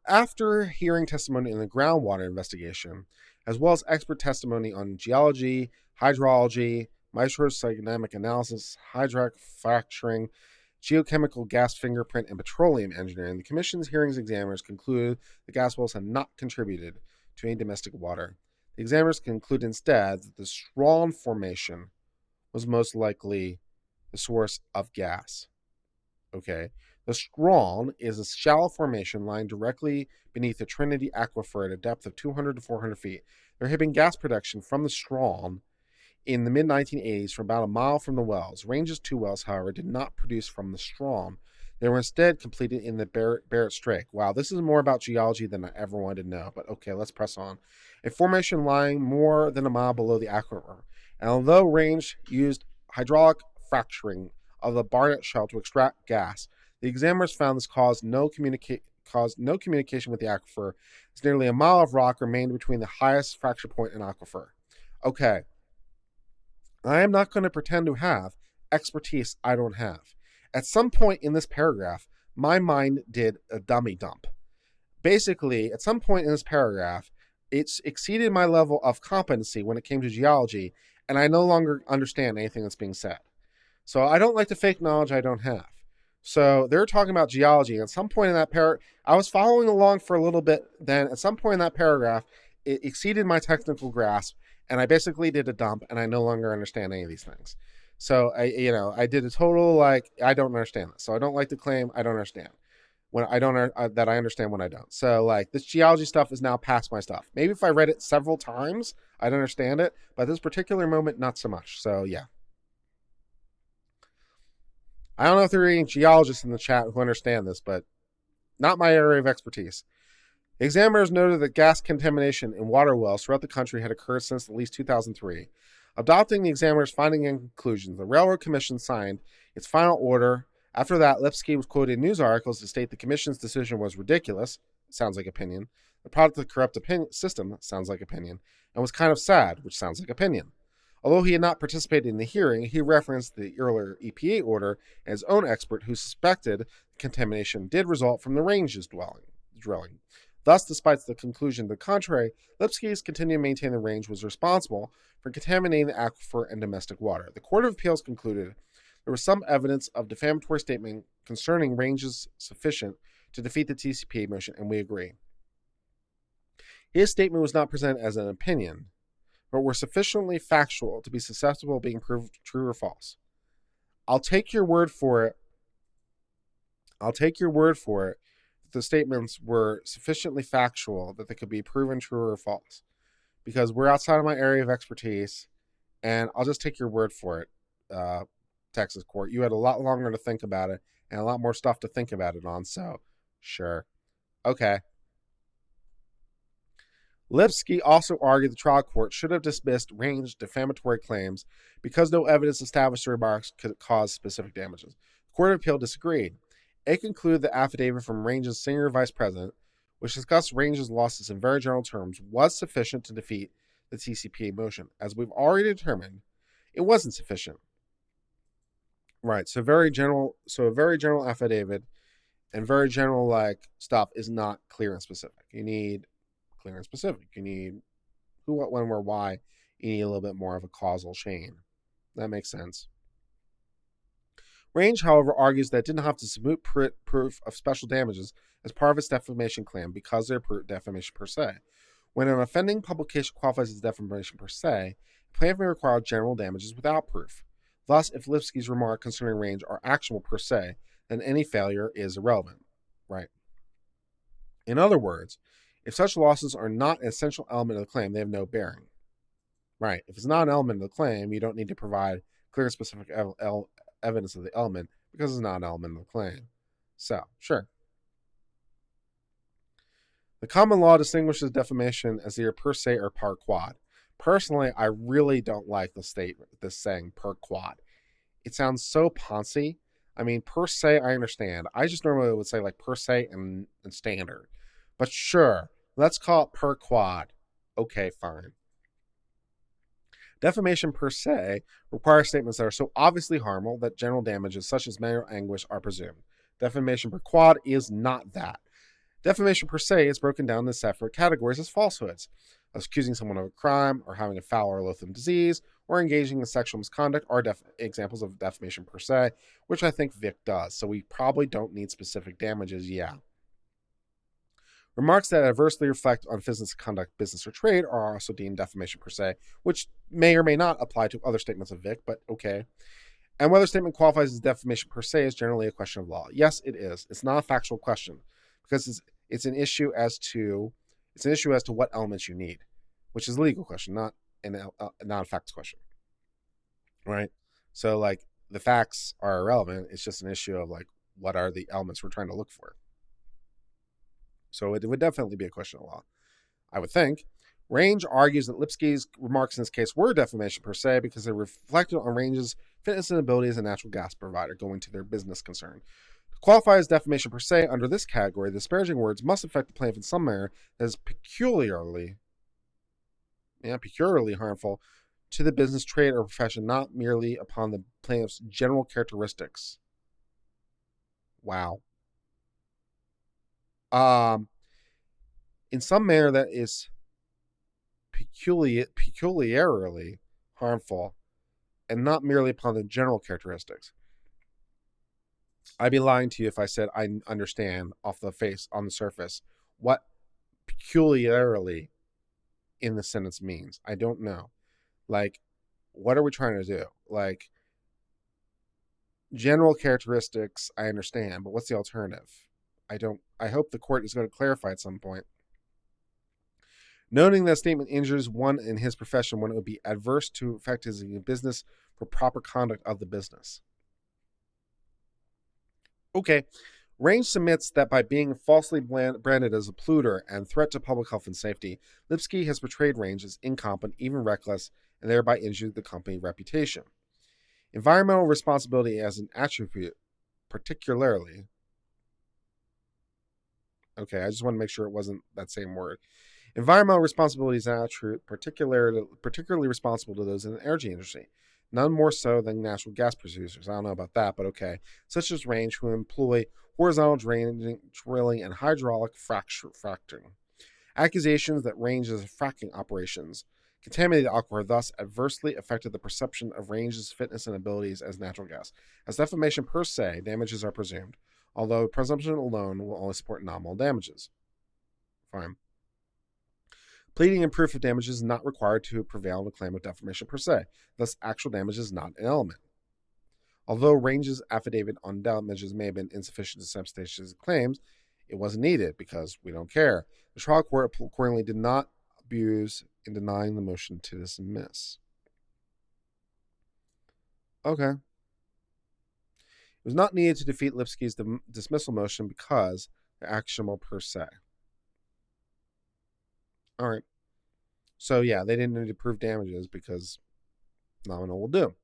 Speaker 1: After hearing testimony in the groundwater investigation, as well as expert testimony on geology, hydrology, microdynamic analysis, hydraulic fracturing, geochemical gas fingerprint, and petroleum engineering, the commission's hearings examiners concluded the gas wells had not contributed to any domestic water. The examiners concluded instead that the Strawn Formation was most likely the source of gas. Okay. The Strawn is a shallow formation lying directly beneath the Trinity Aquifer at a depth of 200 to 400 feet. There had been gas production from the Strawn in the mid 1980s from about a mile from the wells. Range's two wells, however, did not produce from the Strawn. They were instead completed in the Barrett Strait. Wow, this is more about geology than I ever wanted to know, but okay, let's press on. A formation lying more than a mile below the aquifer. And although Range used hydraulic fracturing of the Barnett Shell to extract gas, the examiners found this caused no communication with the aquifer, as nearly a mile of rock remained between the highest fracture point and aquifer. Okay, I am not going to pretend to have expertise I don't have. At some point in this paragraph, my mind did a dummy dump. Basically, at some point in this paragraph, it's exceeded my level of competency when it came to geology, and I no longer understand anything that's being said. So I don't like to fake knowledge I don't have. So they're talking about geology. And at some point in that paragraph, I was following along for a little bit. Then at some point in that paragraph, it exceeded my technical grasp, and I basically did a dump, and I no longer understand any of these things. So I did a total like I don't understand this. So I don't like to claim I don't understand when I don't that I understand when I don't. So like this geology stuff is now past my stuff. Maybe if I read it several times, I'd understand it, but at this particular moment, not so much. So yeah. I don't know if there are any geologists in the chat who understand this, but not my area of expertise. Examiners noted that gas contamination in water wells throughout the country had occurred since at least 2003. Adopting the examiner's findings and conclusions, the Railroad Commission signed its final order. After that, Lipsky was quoted in news articles to state the Commission's decision was ridiculous, sounds like opinion, the product of the corrupt system, sounds like opinion, and was kind of sad, which sounds like opinion. Although he had not participated in the hearing, he referenced the earlier EPA order and his own expert who suspected contamination did result from the Range's drilling. Thus, despite the conclusion to the contrary, Lipsky's continued to maintain the Range was responsible for contaminating the aquifer and domestic water. The Court of Appeals concluded there was some evidence of defamatory statement concerning Ranges sufficient to defeat the TCPA motion, and we agree. His statement was not presented as an opinion, but were sufficiently factual to be susceptible of being proved true or false. I'll take your word for it. That the statements were sufficiently factual that they could be proven true or false. Because we're outside of my area of expertise, and I'll just take your word for it, Texas court. You had a lot longer to think about it, and a lot more stuff to think about it on, so sure. Okay. Lipsky also argued the trial court should have dismissed Range's defamatory claims because no evidence established the remarks could cause specific damages. The Court of Appeal disagreed. It concluded the affidavit from Range's senior vice president, which discussed Range's losses in very general terms, was sufficient to defeat the TCPA motion. As we've already determined, it wasn't sufficient. Right, so a very general affidavit and very general stuff is not clear and specific. You need clear and specific. You need who, what, when, where, why. You need a little bit more of a causal chain. That makes sense. Range, however, argues that it didn't have to submit proof of special damages as part of its defamation claim because they're defamation per se. When an offending publication qualifies as defamation per se, the plaintiff may require general damages without proof. Thus, if Lipsky's remark concerning Range are actionable per se, then any failure is irrelevant. Right. In other words, if such losses are not an essential element of the claim, they have no bearing. Right. If it's not an element of the claim, you don't need to provide clear and specific evidence of the element because it's not an element of the claim. So, sure. The common law distinguishes defamation as either per se or per quad. Personally, I really don't like this saying per quad. It sounds so poncy. I mean, per se, I understand. I just normally would say per se and standard. But sure, let's call it per quad. Okay, fine. Defamation per se requires statements that are so obviously harmful that general damages such as mental anguish are presumed. Defamation per quad is not that. Defamation per se is broken down into separate categories as falsehoods. Accusing someone of a crime, or having a foul or loathsome disease, or engaging in sexual misconduct are examples of defamation per se, which I think Vic does. So we probably don't need specific damages, yeah. Remarks that adversely reflect on business conduct, business, or trade are also deemed defamation per se, which may or may not apply to other statements of Vic, but okay. And whether a statement qualifies as defamation per se is generally a question of law. Yes, it is. It's not a factual question because it's an issue as to what elements you need, which is a legal question, not not a facts question, right? So like the facts are irrelevant. It's just an issue of like what are the elements we're trying to look for. So it would definitely be a question of law, I would think. Range argues that Lipsky's remarks in this case were defamation per se because they reflected on Range's fitness and ability as a natural gas provider going to their business concern. To qualify as defamation per se under this category, the disparaging words must affect the plaintiff in some manner that is peculiarly harmful to the business, trade, or profession, not merely upon the plaintiff's general characteristics. Wow. In some manner that is peculiarly harmful and not merely upon the general characteristics. I'd be lying to you if I said I understand on the surface, what peculiarly in the sentence means. I don't know. Like, what are we trying to do? Like, general characteristics, I understand, but what's the alternative? I hope the court is going to clarify at some point. Noting that statement injures one in his profession when it would be adverse to affect his business for proper conduct of the business. Okay. Range submits that by being falsely branded as a polluter and threat to public health and safety, Lipsky has portrayed Range as incompetent, even reckless, and thereby injured the company reputation. Environmental responsibility as an attribute, particularly. Okay, I just want to make sure it wasn't that same word. Environmental responsibility is an attribute particularly responsible to those in the energy industry, none more so than natural gas producers. I don't know about that, but okay. Such as Range, who employ horizontal drilling and hydraulic fracturing. Accusations that Range's fracking operations contaminated the aquifer, thus adversely affected the perception of Range's fitness and abilities as natural gas. As defamation per se, damages are presumed, although presumption alone will only support nominal damages. Fine. Pleading and proof of damages is not required to prevail on a claim of defamation per se, thus actual damage is not an element. Although Range's affidavit on damages may have been insufficient to substantiate his claims, it wasn't needed because we don't care. The trial court accordingly did not abuse in denying the motion to dismiss. Okay. It was not needed to defeat Lipsky's dismissal motion because they're actionable per se. All right. So, yeah, they didn't need to prove damages because nominal will do.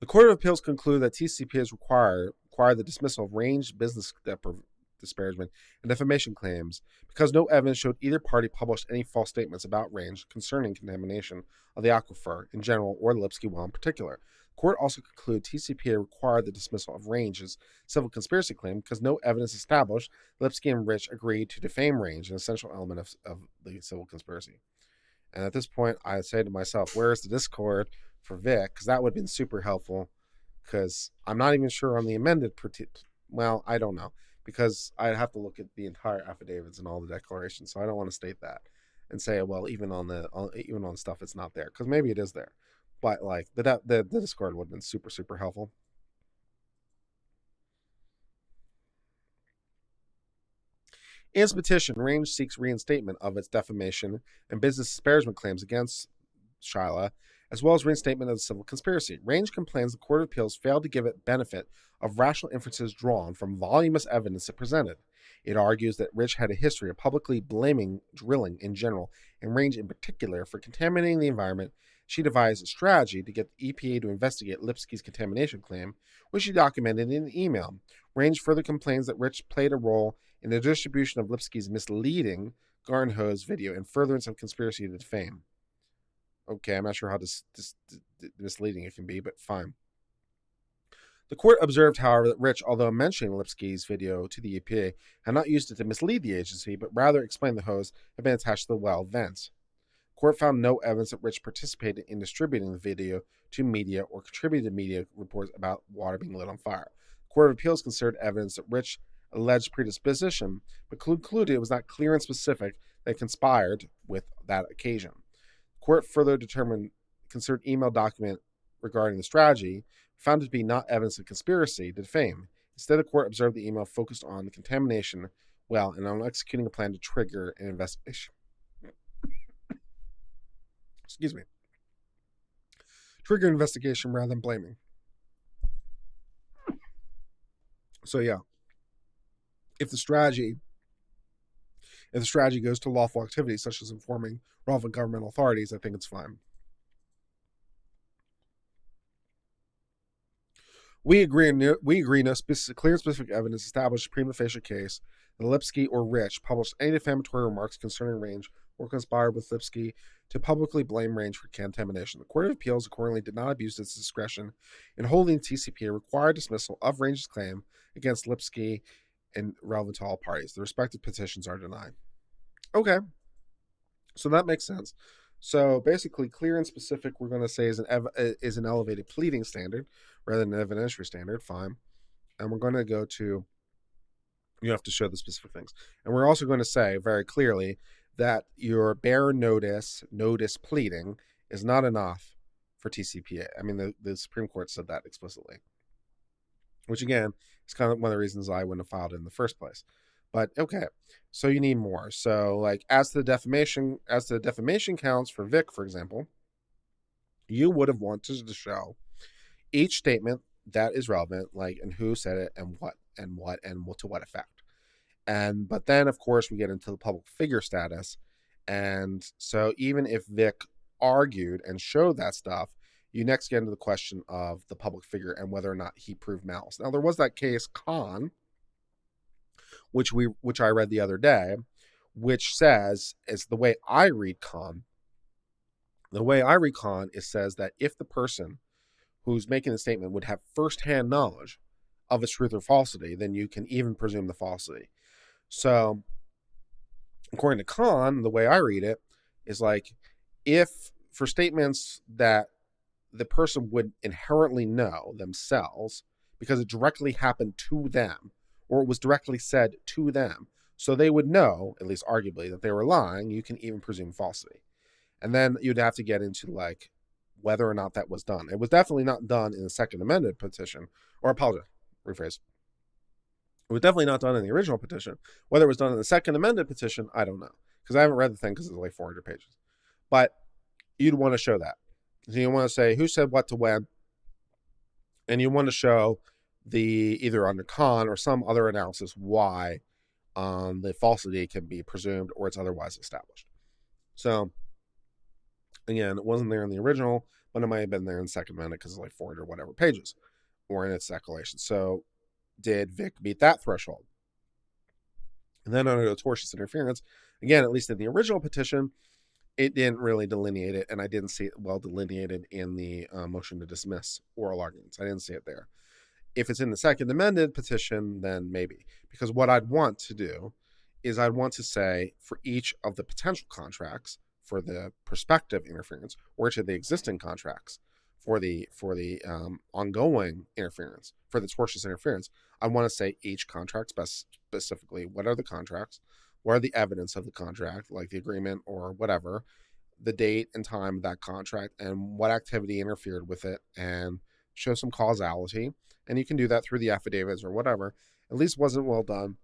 Speaker 1: The Court of Appeals concluded that TCPA required the dismissal of Range business disparagement and defamation claims because no evidence showed either party published any false statements about Range concerning contamination of the aquifer in general or the Lipsky well in particular. The court also concluded TCPA required the dismissal of Range's civil conspiracy claim because no evidence established Lipsky and Rich agreed to defame Range, an essential element of the civil conspiracy. And at this point, I say to myself, where is the Discord for Vic? Because that would have been super helpful. Because I'm not even sure on the amended. Well, I don't know. Because I'd have to look at the entire affidavits and all the declarations. So I don't want to state that and say, well, even on stuff it's not there. Because maybe it is there. But like the Discord would have been super, super helpful. In its petition, Range seeks reinstatement of its defamation and business disparagement claims against Shyla, as well as reinstatement of the civil conspiracy. Range complains the Court of Appeals failed to give it benefit of rational inferences drawn from voluminous evidence it presented. It argues that Rich had a history of publicly blaming drilling in general, and Range in particular, for contaminating the environment. She devised a strategy to get the EPA to investigate Lipsky's contamination claim, which she documented in an email. Range further complains that Rich played a role in the distribution of Lipsky's misleading garden hose video in furtherance of conspiracy to defame. Okay, I'm not sure how misleading it can be, but fine. The court observed, however, that Rich, although mentioning Lipsky's video to the EPA, had not used it to mislead the agency, but rather explained the hose had been attached to the well vents. The court found no evidence that Rich participated in distributing the video to media or contributed to media reports about water being lit on fire. The Court of Appeals considered evidence that Rich alleged predisposition, but concluded it was not clear and specific that conspired with that occasion. The court further considered email document regarding the strategy found it to be not evidence of conspiracy to defame. Instead, the court observed the email focused on contamination, and on executing a plan to trigger an investigation. Excuse me. Trigger an investigation rather than blaming. So yeah, if the strategy goes to lawful activities such as informing relevant governmental authorities, I think it's fine. We agree no clear and specific evidence established a prima facie case that Lipsky or Rich published any defamatory remarks concerning Range or conspired with Lipsky to publicly blame Range for contamination. The Court of Appeals accordingly did not abuse its discretion in holding TCPA required dismissal of Range's claim against Lipsky and relevant to all parties. The respective petitions are denied. Okay, so that makes sense. So basically, clear and specific, we're going to say is an elevated pleading standard rather than an evidentiary standard. Fine, and we're going to go to you have to show the specific things, and we're also going to say very clearly that your bare notice pleading is not enough for TCPA. I mean, the Supreme Court said that explicitly, which again is kind of one of the reasons I wouldn't have filed it in the first place. But okay, so you need more. So like as to the defamation counts for Vic, for example, you would have wanted to show each statement that is relevant, like and who said it and what to what effect. But then of course we get into the public figure status. And so even if Vic argued and showed that stuff, you next get into the question of the public figure and whether or not he proved malice. Now there was that case Khan, which I read the other day, which says, is the way I read Khan. The way I read Khan, it says that if the person who's making the statement would have firsthand knowledge of its truth or falsity, then you can even presume the falsity. So, according to Khan, the way I read it is like, if for statements that the person would inherently know themselves because it directly happened to them, or it was directly said to them, so they would know, at least arguably, that they were lying, you can even presume falsity. And then you'd have to get into like whether or not that was done. It was definitely not done in the second amended petition, or apologize, rephrase. It was definitely not done in the original petition. Whether it was done in the second amended petition, I don't know, because I haven't read the thing because it's like 400 pages. But you'd want to show that. So you want to say who said what to when, and you want to show the either under Khan or some other analysis why the falsity can be presumed or it's otherwise established. So again, it wasn't there in the original, but it might have been there in the second amendment because it's like 400 whatever pages, or in its declaration. So did Vic meet that threshold? And then under the tortious interference, again, at least in the original petition, it didn't really delineate it, and I didn't see it well delineated in the motion to dismiss oral arguments. I didn't see it there. If it's in the second amended petition, then maybe. Because what I'd want to do is I'd want to say for each of the potential contracts for the prospective interference, or each of the existing contracts for the ongoing interference, for the tortious interference, I want to say each contract specifically, what are the contracts, what are the evidence of the contract, like the agreement or whatever, the date and time of that contract, and what activity interfered with it, and show some causality. And you can do that through the affidavits or whatever. At least wasn't well done.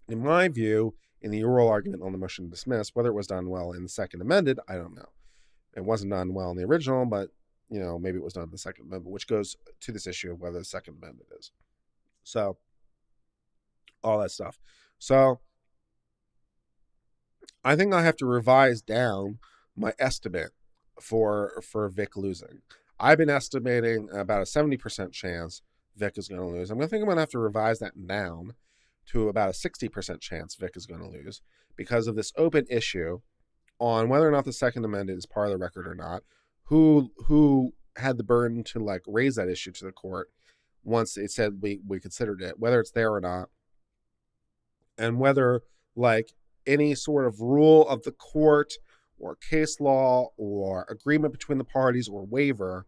Speaker 1: In my view, in the oral argument on the motion to dismiss, whether it was done well in the second amended, I don't know. It wasn't done well in the original, but maybe it was done in the second amendment, which goes to this issue of whether the second amendment is. So, all that stuff. So, I think I have to revise down my estimate for Vic losing. I've been estimating about a 70% chance Vic is going to lose. I'm going to have to revise that down to about a 60% chance Vic is going to lose because of this open issue on whether or not the second amendment is part of the record or not. Who had the burden to like raise that issue to the court once it said we considered it, whether it's there or not, and whether like any sort of rule of the court or case law or agreement between the parties or waiver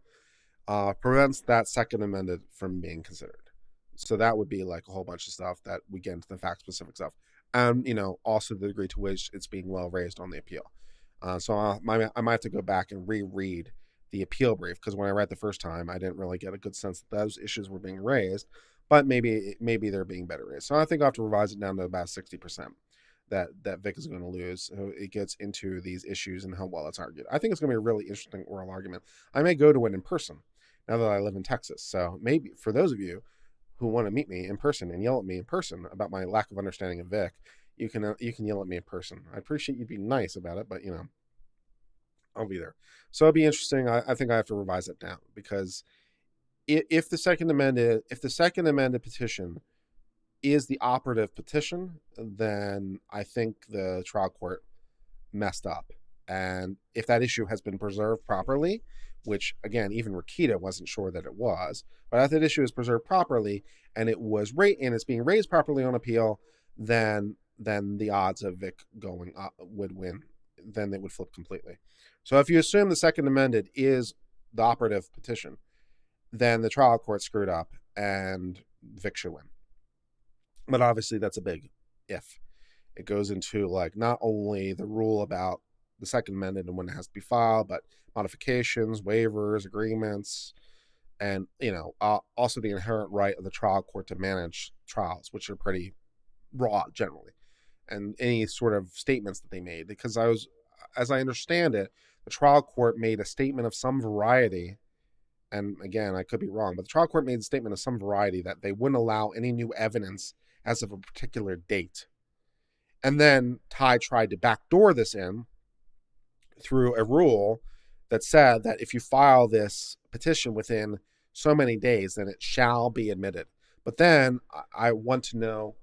Speaker 1: prevents that second amendment from being considered. So that would be like a whole bunch of stuff that we get into the fact specific stuff, and also the degree to which it's being well raised on the appeal. So I might have to go back and reread the appeal brief, because when I read the first time, I didn't really get a good sense that those issues were being raised, but maybe they're being better raised. So I think I have to revise it down to about 60%. That Vic is going to lose. So it gets into these issues and how well it's argued. I think it's going to be a really interesting oral argument. I may go to it in person now that I live in Texas. So maybe for those of you who want to meet me in person and yell at me in person about my lack of understanding of Vic, you can yell at me in person. I appreciate you being nice about it, but I'll be there. So it'll be interesting. I think I have to revise it down because if the second amended petition is the operative petition, then I think the trial court messed up. And if that issue has been preserved properly, which again, even Rakita wasn't sure that it was, but if that issue is preserved properly and it's being raised properly on appeal, then the odds of Vic going up would win. Then they would flip completely. So if you assume the second amended is the operative petition, then the trial court screwed up and Vic should win. But obviously that's a big if. It goes into like not only the rule about the second amendment and when it has to be filed, but modifications, waivers, agreements, and also the inherent right of the trial court to manage trials, which are pretty raw generally, and any sort of statements that they made. Because as I understand it, the trial court made a statement of some variety, and again, I could be wrong, but the trial court made a statement of some variety that they wouldn't allow any new evidence as of a particular date. And then Ty tried to backdoor this in through a rule that said that if you file this petition within so many days, then it shall be admitted. But then I want to know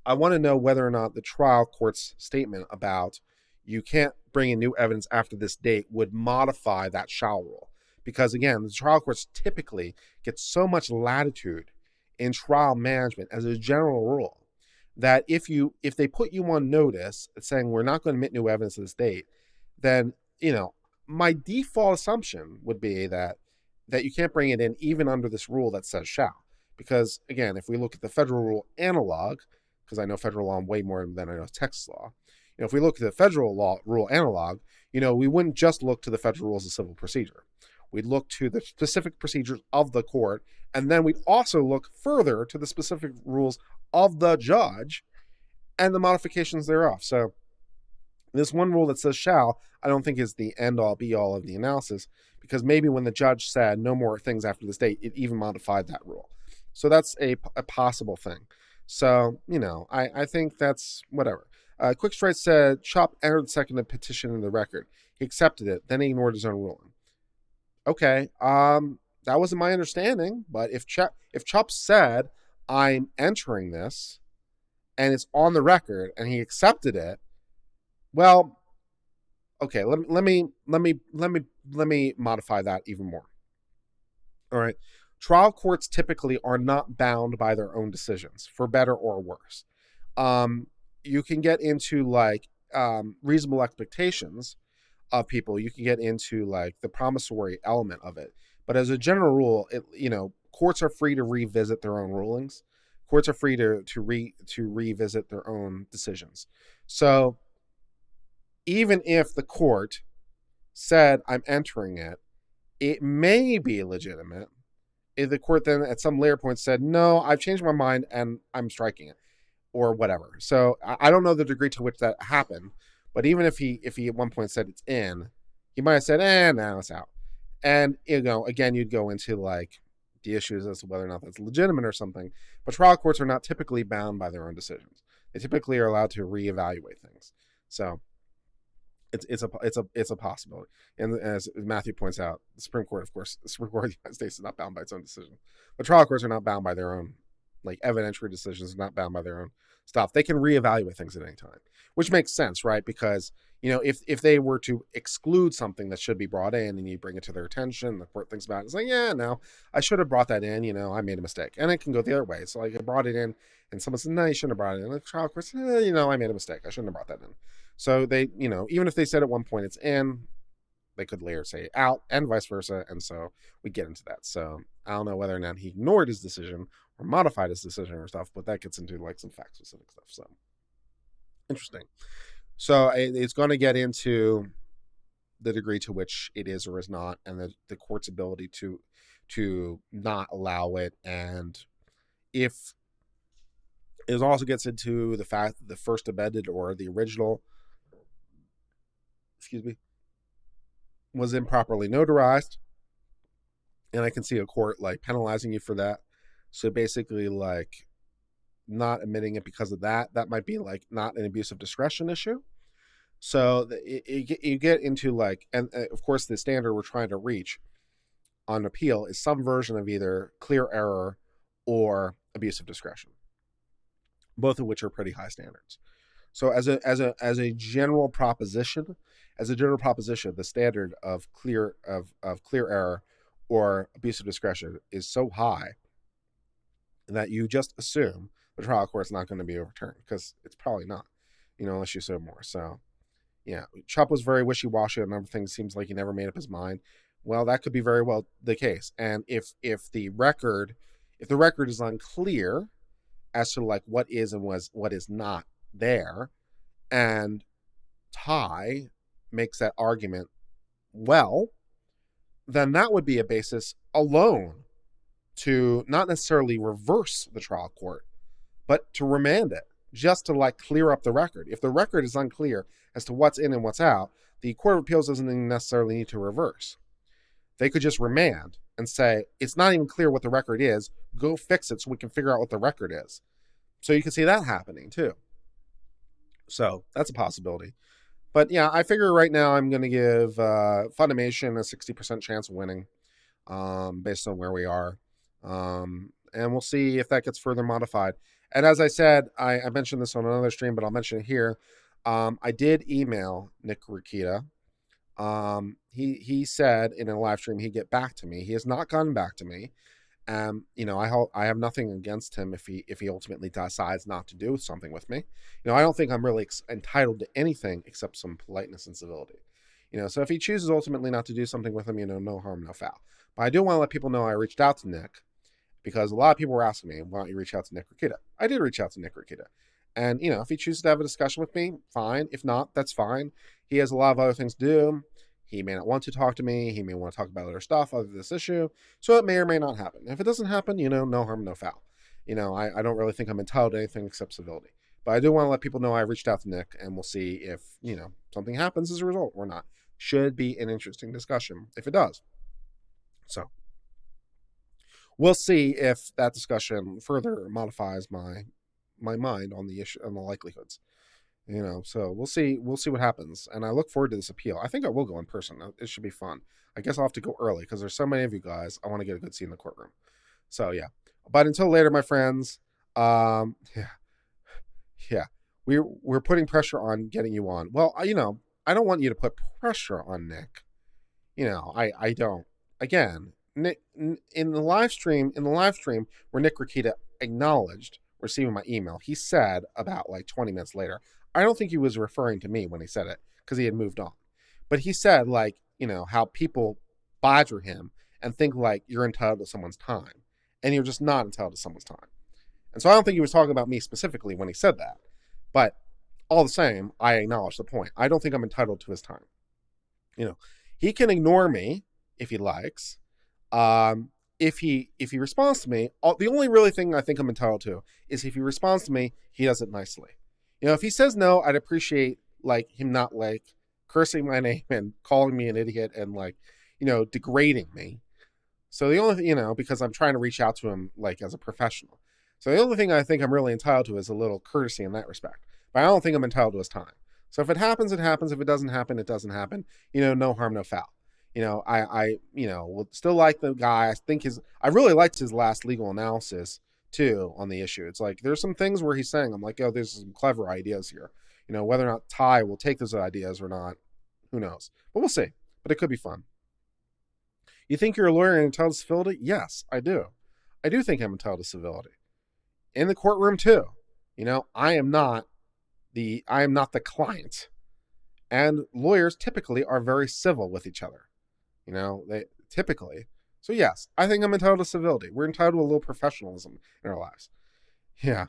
Speaker 1: whether or not the trial court's statement about you can't bring in new evidence after this date would modify that shall rule. Because again, the trial courts typically get so much latitude in trial management as a general rule that if they put you on notice saying we're not going to admit new evidence to this date, then my default assumption would be that you can't bring it in even under this rule that says shall. Because again, if we look at the federal rule analog, because I know federal law way more than I know Texas law, if we look at the federal law rule analog, we wouldn't just look to the federal rules of civil procedure. We'd look to the specific procedures of the court, and then we'd also look further to the specific rules of the judge and the modifications thereof. So this one rule that says shall, I don't think is the end-all, be-all of the analysis, because maybe when the judge said no more things after this date, it even modified that rule. So that's a possible thing. So, I think that's whatever. Quick Strike said, Chop entered the second petition in the record. He accepted it, then he ignored his own ruling. Okay, that wasn't my understanding, but if Chop said, I'm entering this, and it's on the record, and he accepted it, well, okay, let me modify that even more. All right, trial courts typically are not bound by their own decisions, for better or worse. You can get into reasonable expectations of people. You can get into the promissory element of it, but as a general rule, courts are free to revisit their own rulings. Courts are free to revisit their own decisions. So even if the court said, I'm entering it, it may be legitimate if the court then at some later point said, no, I've changed my mind and I'm striking it or whatever. So I don't know the degree to which that happened, but even if he at one point said it's in, he might have said, now it's out. And, again, you'd go into the issues as to whether or not that's legitimate or something. But trial courts are not typically bound by their own decisions. They typically are allowed to reevaluate things. So it's a possibility. And as Matthew points out, the Supreme Court of the United States is not bound by its own decisions. But trial courts are not bound by their own evidentiary decisions, not bound by their own stuff. They can reevaluate things at any time, which makes sense, right? Because if they were to exclude something that should be brought in and you bring it to their attention, the court thinks about it, it's no, I should have brought that in, I made a mistake. And it can go the other way. So I brought it in and someone said, no, you shouldn't have brought it in. The trial court says, I made a mistake. I shouldn't have brought that in. So they, even if they said at one point it's in, they could later say out and vice versa. And so we get into that. So I don't know whether or not he ignored his decision or modified his decision or stuff, but that gets into some fact specific stuff. So interesting. So it's going to get into the degree to which it is or is not, and the court's ability to not allow it. And if it also gets into the fact that the first amended or the original, excuse me, was improperly notarized, and I can see a court like penalizing you for that. So basically, like not admitting it because of that, that might be like not an abuse of discretion issue. So you get into like, and of course, the standard we're trying to reach on appeal is some version of either clear error or abuse of discretion, both of which are pretty high standards. So as a general proposition, the standard of clear error or abuse of discretion is so high that you just assume the trial court's not going to be overturned, because it's probably not, unless you assume more. So yeah, Chubb was very wishy-washy on a number of things. Seems like he never made up his mind. Well, that could be very well the case. And if the record is unclear as to like what is and what is not there, and Ty makes that argument well, then that would be a basis alone to not necessarily reverse the trial court, but to remand it, just to like clear up the record. If the record is unclear as to what's in and what's out, the Court of Appeals doesn't necessarily need to reverse. They could just remand and say, it's not even clear what the record is, go fix it so we can figure out what the record is. So you can see that happening too. So that's a possibility. But yeah, I figure right now I'm going to give Funimation a 60% chance of winning, based on where we are. And we'll see if that gets further modified. And as I said, I mentioned this on another stream, but I'll mention it here. I did email Nick Rikita. He said in a live stream he'd get back to me. He has not gotten back to me. I have nothing against him if he ultimately decides not to do something with me. I don't think I'm really entitled to anything except some politeness and civility. So if he chooses ultimately not to do something with him, no harm, no foul. But I do want to let people know I reached out to Nick, because a lot of people were asking me, why don't you reach out to Nick Rikita? I did reach out to Nick Rikita. And, if he chooses to have a discussion with me, fine. If not, that's fine. He has a lot of other things to do. He may not want to talk to me. He may want to talk about other stuff other than this issue. So it may or may not happen. If it doesn't happen, no harm, no foul. I don't really think I'm entitled to anything except civility. But I do want to let people know I reached out to Nick, and we'll see if, something happens as a result or not. Should be an interesting discussion if it does. So we'll see if that discussion further modifies my mind on the issue and the likelihoods. So we'll see what happens. And I look forward to this appeal. I think I will go in person. It should be fun. I guess I'll have to go early because there's so many of you guys. I want to get a good seat in the courtroom. So yeah. But until later, my friends, yeah. We're putting pressure on getting you on. Well, I don't want you to put pressure on Nick. I don't. Again, Nick, in the live stream where Nick Rikita acknowledged receiving my email, he said about like 20 minutes later, I don't think he was referring to me when he said it, because he had moved on. But he said, like, how people badger him and think like you're entitled to someone's time, and you're just not entitled to someone's time. And so I don't think he was talking about me specifically when he said that. But all the same, I acknowledge the point. I don't think I'm entitled to his time. He can ignore me if he likes. If he responds to me, the only really thing I think I'm entitled to is if he responds to me, he does it nicely. If he says no, I'd appreciate like him not like cursing my name and calling me an idiot and like, degrading me. So the only thing, because I'm trying to reach out to him like as a professional. So the only thing I think I'm really entitled to is a little courtesy in that respect. But I don't think I'm entitled to his time. So if it happens, it happens. If it doesn't happen, it doesn't happen. No harm, no foul. I would still like the guy. I really liked his last legal analysis too on the issue. It's like, there's some things where he's saying, I'm like, oh, there's some clever ideas here. Whether or not Ty will take those ideas or not, who knows? But we'll see. But it could be fun. You think you're a lawyer and entitled to civility? Yes, I do. I do think I'm entitled to civility. In the courtroom too. I am not the client. And lawyers typically are very civil with each other. They typically. So yes, I think I'm entitled to civility. We're entitled to a little professionalism in our lives. Yeah.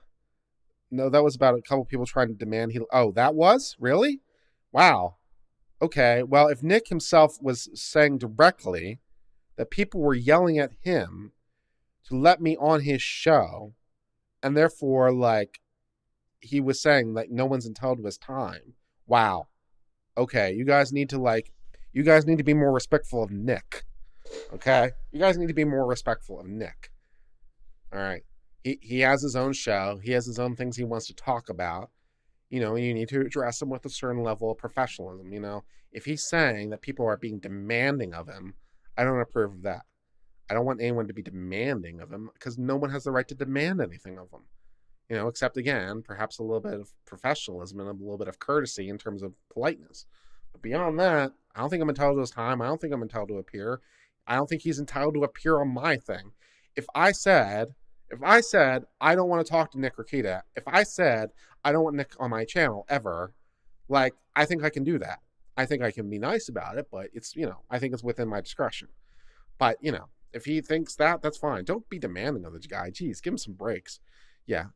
Speaker 1: No, that was about a couple people trying to demand that was? Really? Wow. Okay, well, if Nick himself was saying directly that people were yelling at him to let me on his show, and therefore, like, he was saying, like, no one's entitled to his time. Wow. Okay, you guys need to be more respectful of Nick. Okay? You guys need to be more respectful of Nick. All right. He has his own show. He has his own things he wants to talk about. You need to address him with a certain level of professionalism. If he's saying that people are being demanding of him, I don't approve of that. I don't want anyone to be demanding of him because no one has the right to demand anything of him. Except again, perhaps a little bit of professionalism and a little bit of courtesy in terms of politeness. But beyond that, I don't think I'm entitled to his time. I don't think I'm entitled to appear. I don't think he's entitled to appear on my thing. If I said I don't want to talk to Nick Rakita, if I said I don't want Nick on my channel ever, like, I think I can do that. I think I can be nice about it, but it's, I think it's within my discretion. But, if he thinks that, that's fine. Don't be demanding of the guy. Geez, give him some breaks. Yeah,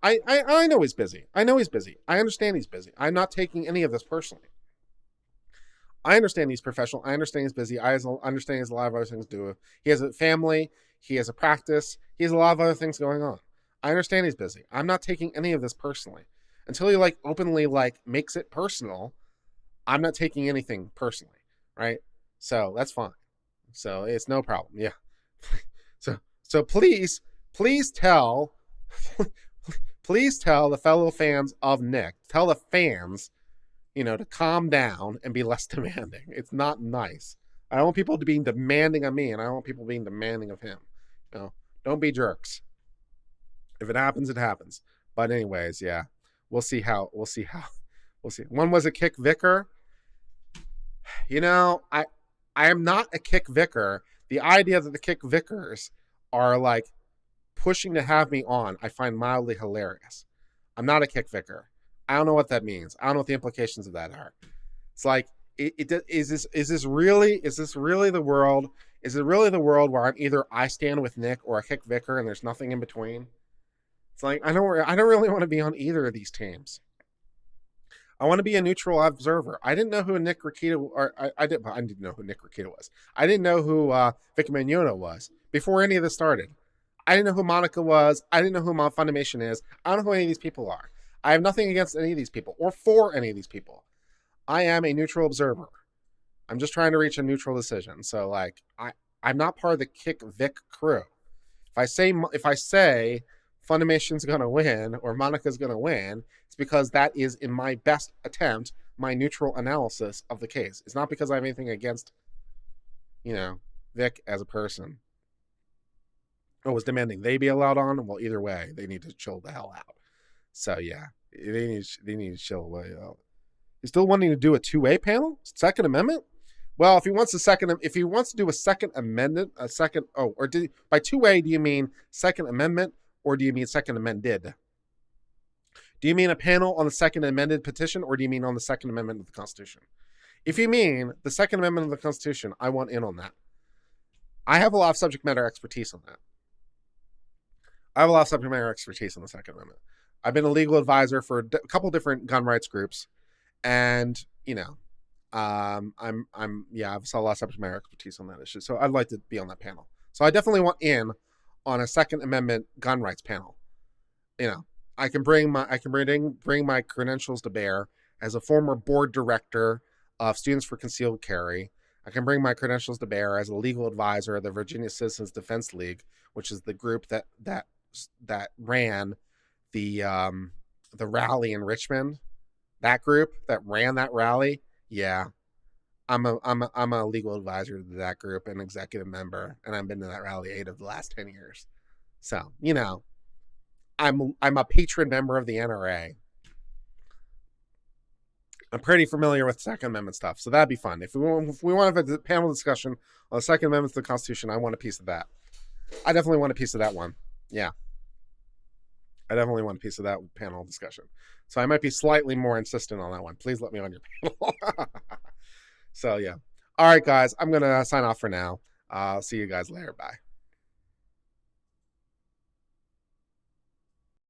Speaker 1: I know he's busy. I know he's busy. I understand he's busy. I'm not taking any of this personally. I understand he's professional. I understand he's busy. I understand he has a lot of other things to do. He has a family. He has a practice. He has a lot of other things going on. I understand he's busy. I'm not taking any of this personally. Until he openly makes it personal, I'm not taking anything personally, right? So that's fine. So it's no problem. Yeah. So please tell please tell the fellow fans of Nick, tell the fans, to calm down and be less demanding. It's not nice. I don't want people to be demanding of me, and I don't want people being demanding of him. Don't be jerks. If it happens, it happens. But anyways, yeah, we'll see how. One was a kick vicar. I am not a kick vicar. The idea that the kick vicars are pushing to have me on, I find mildly hilarious. I'm not a kick vicar. I don't know what that means. I don't know what the implications of that are. It's like, is this really the world? Is it really the world where I'm either I stand with Nick or a kick vicar and there's nothing in between? It's like, I don't really want to be on either of these teams. I want to be a neutral observer. I didn't know who Nick Rakita, or I didn't know who Nick Rakita was. I didn't know who Vic Mignogna was before any of this started. I didn't know who Monica was. I didn't know who Fundamation is. I don't know who any of these people are. I have nothing against any of these people or for any of these people. I am a neutral observer. I'm just trying to reach a neutral decision. So I'm not part of the Kick Vic crew. If I say Fundation's gonna win or Monica's gonna win, it's because that is in my best attempt, my neutral analysis of the case. It's not because I have anything against, Vic as a person. I was demanding they be allowed on. Well, either way, they need to chill the hell out. So yeah, they need to chill away out. He's still wanting to do a two-way panel, Second Amendment. Well, if he wants to do a Second Amendment, by two-way, do you mean Second Amendment or do you mean Second Amended? Do you mean a panel on the Second Amended petition or do you mean on the Second Amendment of the Constitution? If you mean the Second Amendment of the Constitution, I want in on that. I have a lot of subject matter expertise on that. I have a lot of subject matter expertise on the Second Amendment. I've been a legal advisor for a couple different gun rights groups, and I've a lot of subject matter expertise on that issue. So I'd like to be on that panel. So I definitely want in on a Second Amendment gun rights panel. I can bring my credentials to bear as a former board director of Students for Concealed Carry. I can bring my credentials to bear as a legal advisor of the Virginia Citizens Defense League, which is the group that ran the rally in Richmond. That group that ran that rally, yeah, I'm a legal advisor to that group and executive member, and I've been to that rally 8 of the last 10 years. So I'm a patron member of the NRA. I'm pretty familiar with Second Amendment stuff, so that'd be fun. If we want to have a panel discussion on the Second Amendment to the Constitution, I want a piece of that. I definitely want a piece of that one. Yeah. I definitely want a piece of that panel discussion. So I might be slightly more insistent on that one. Please let me on your panel. So, yeah. All right, guys. I'm going to sign off for now. I'll see you guys later. Bye.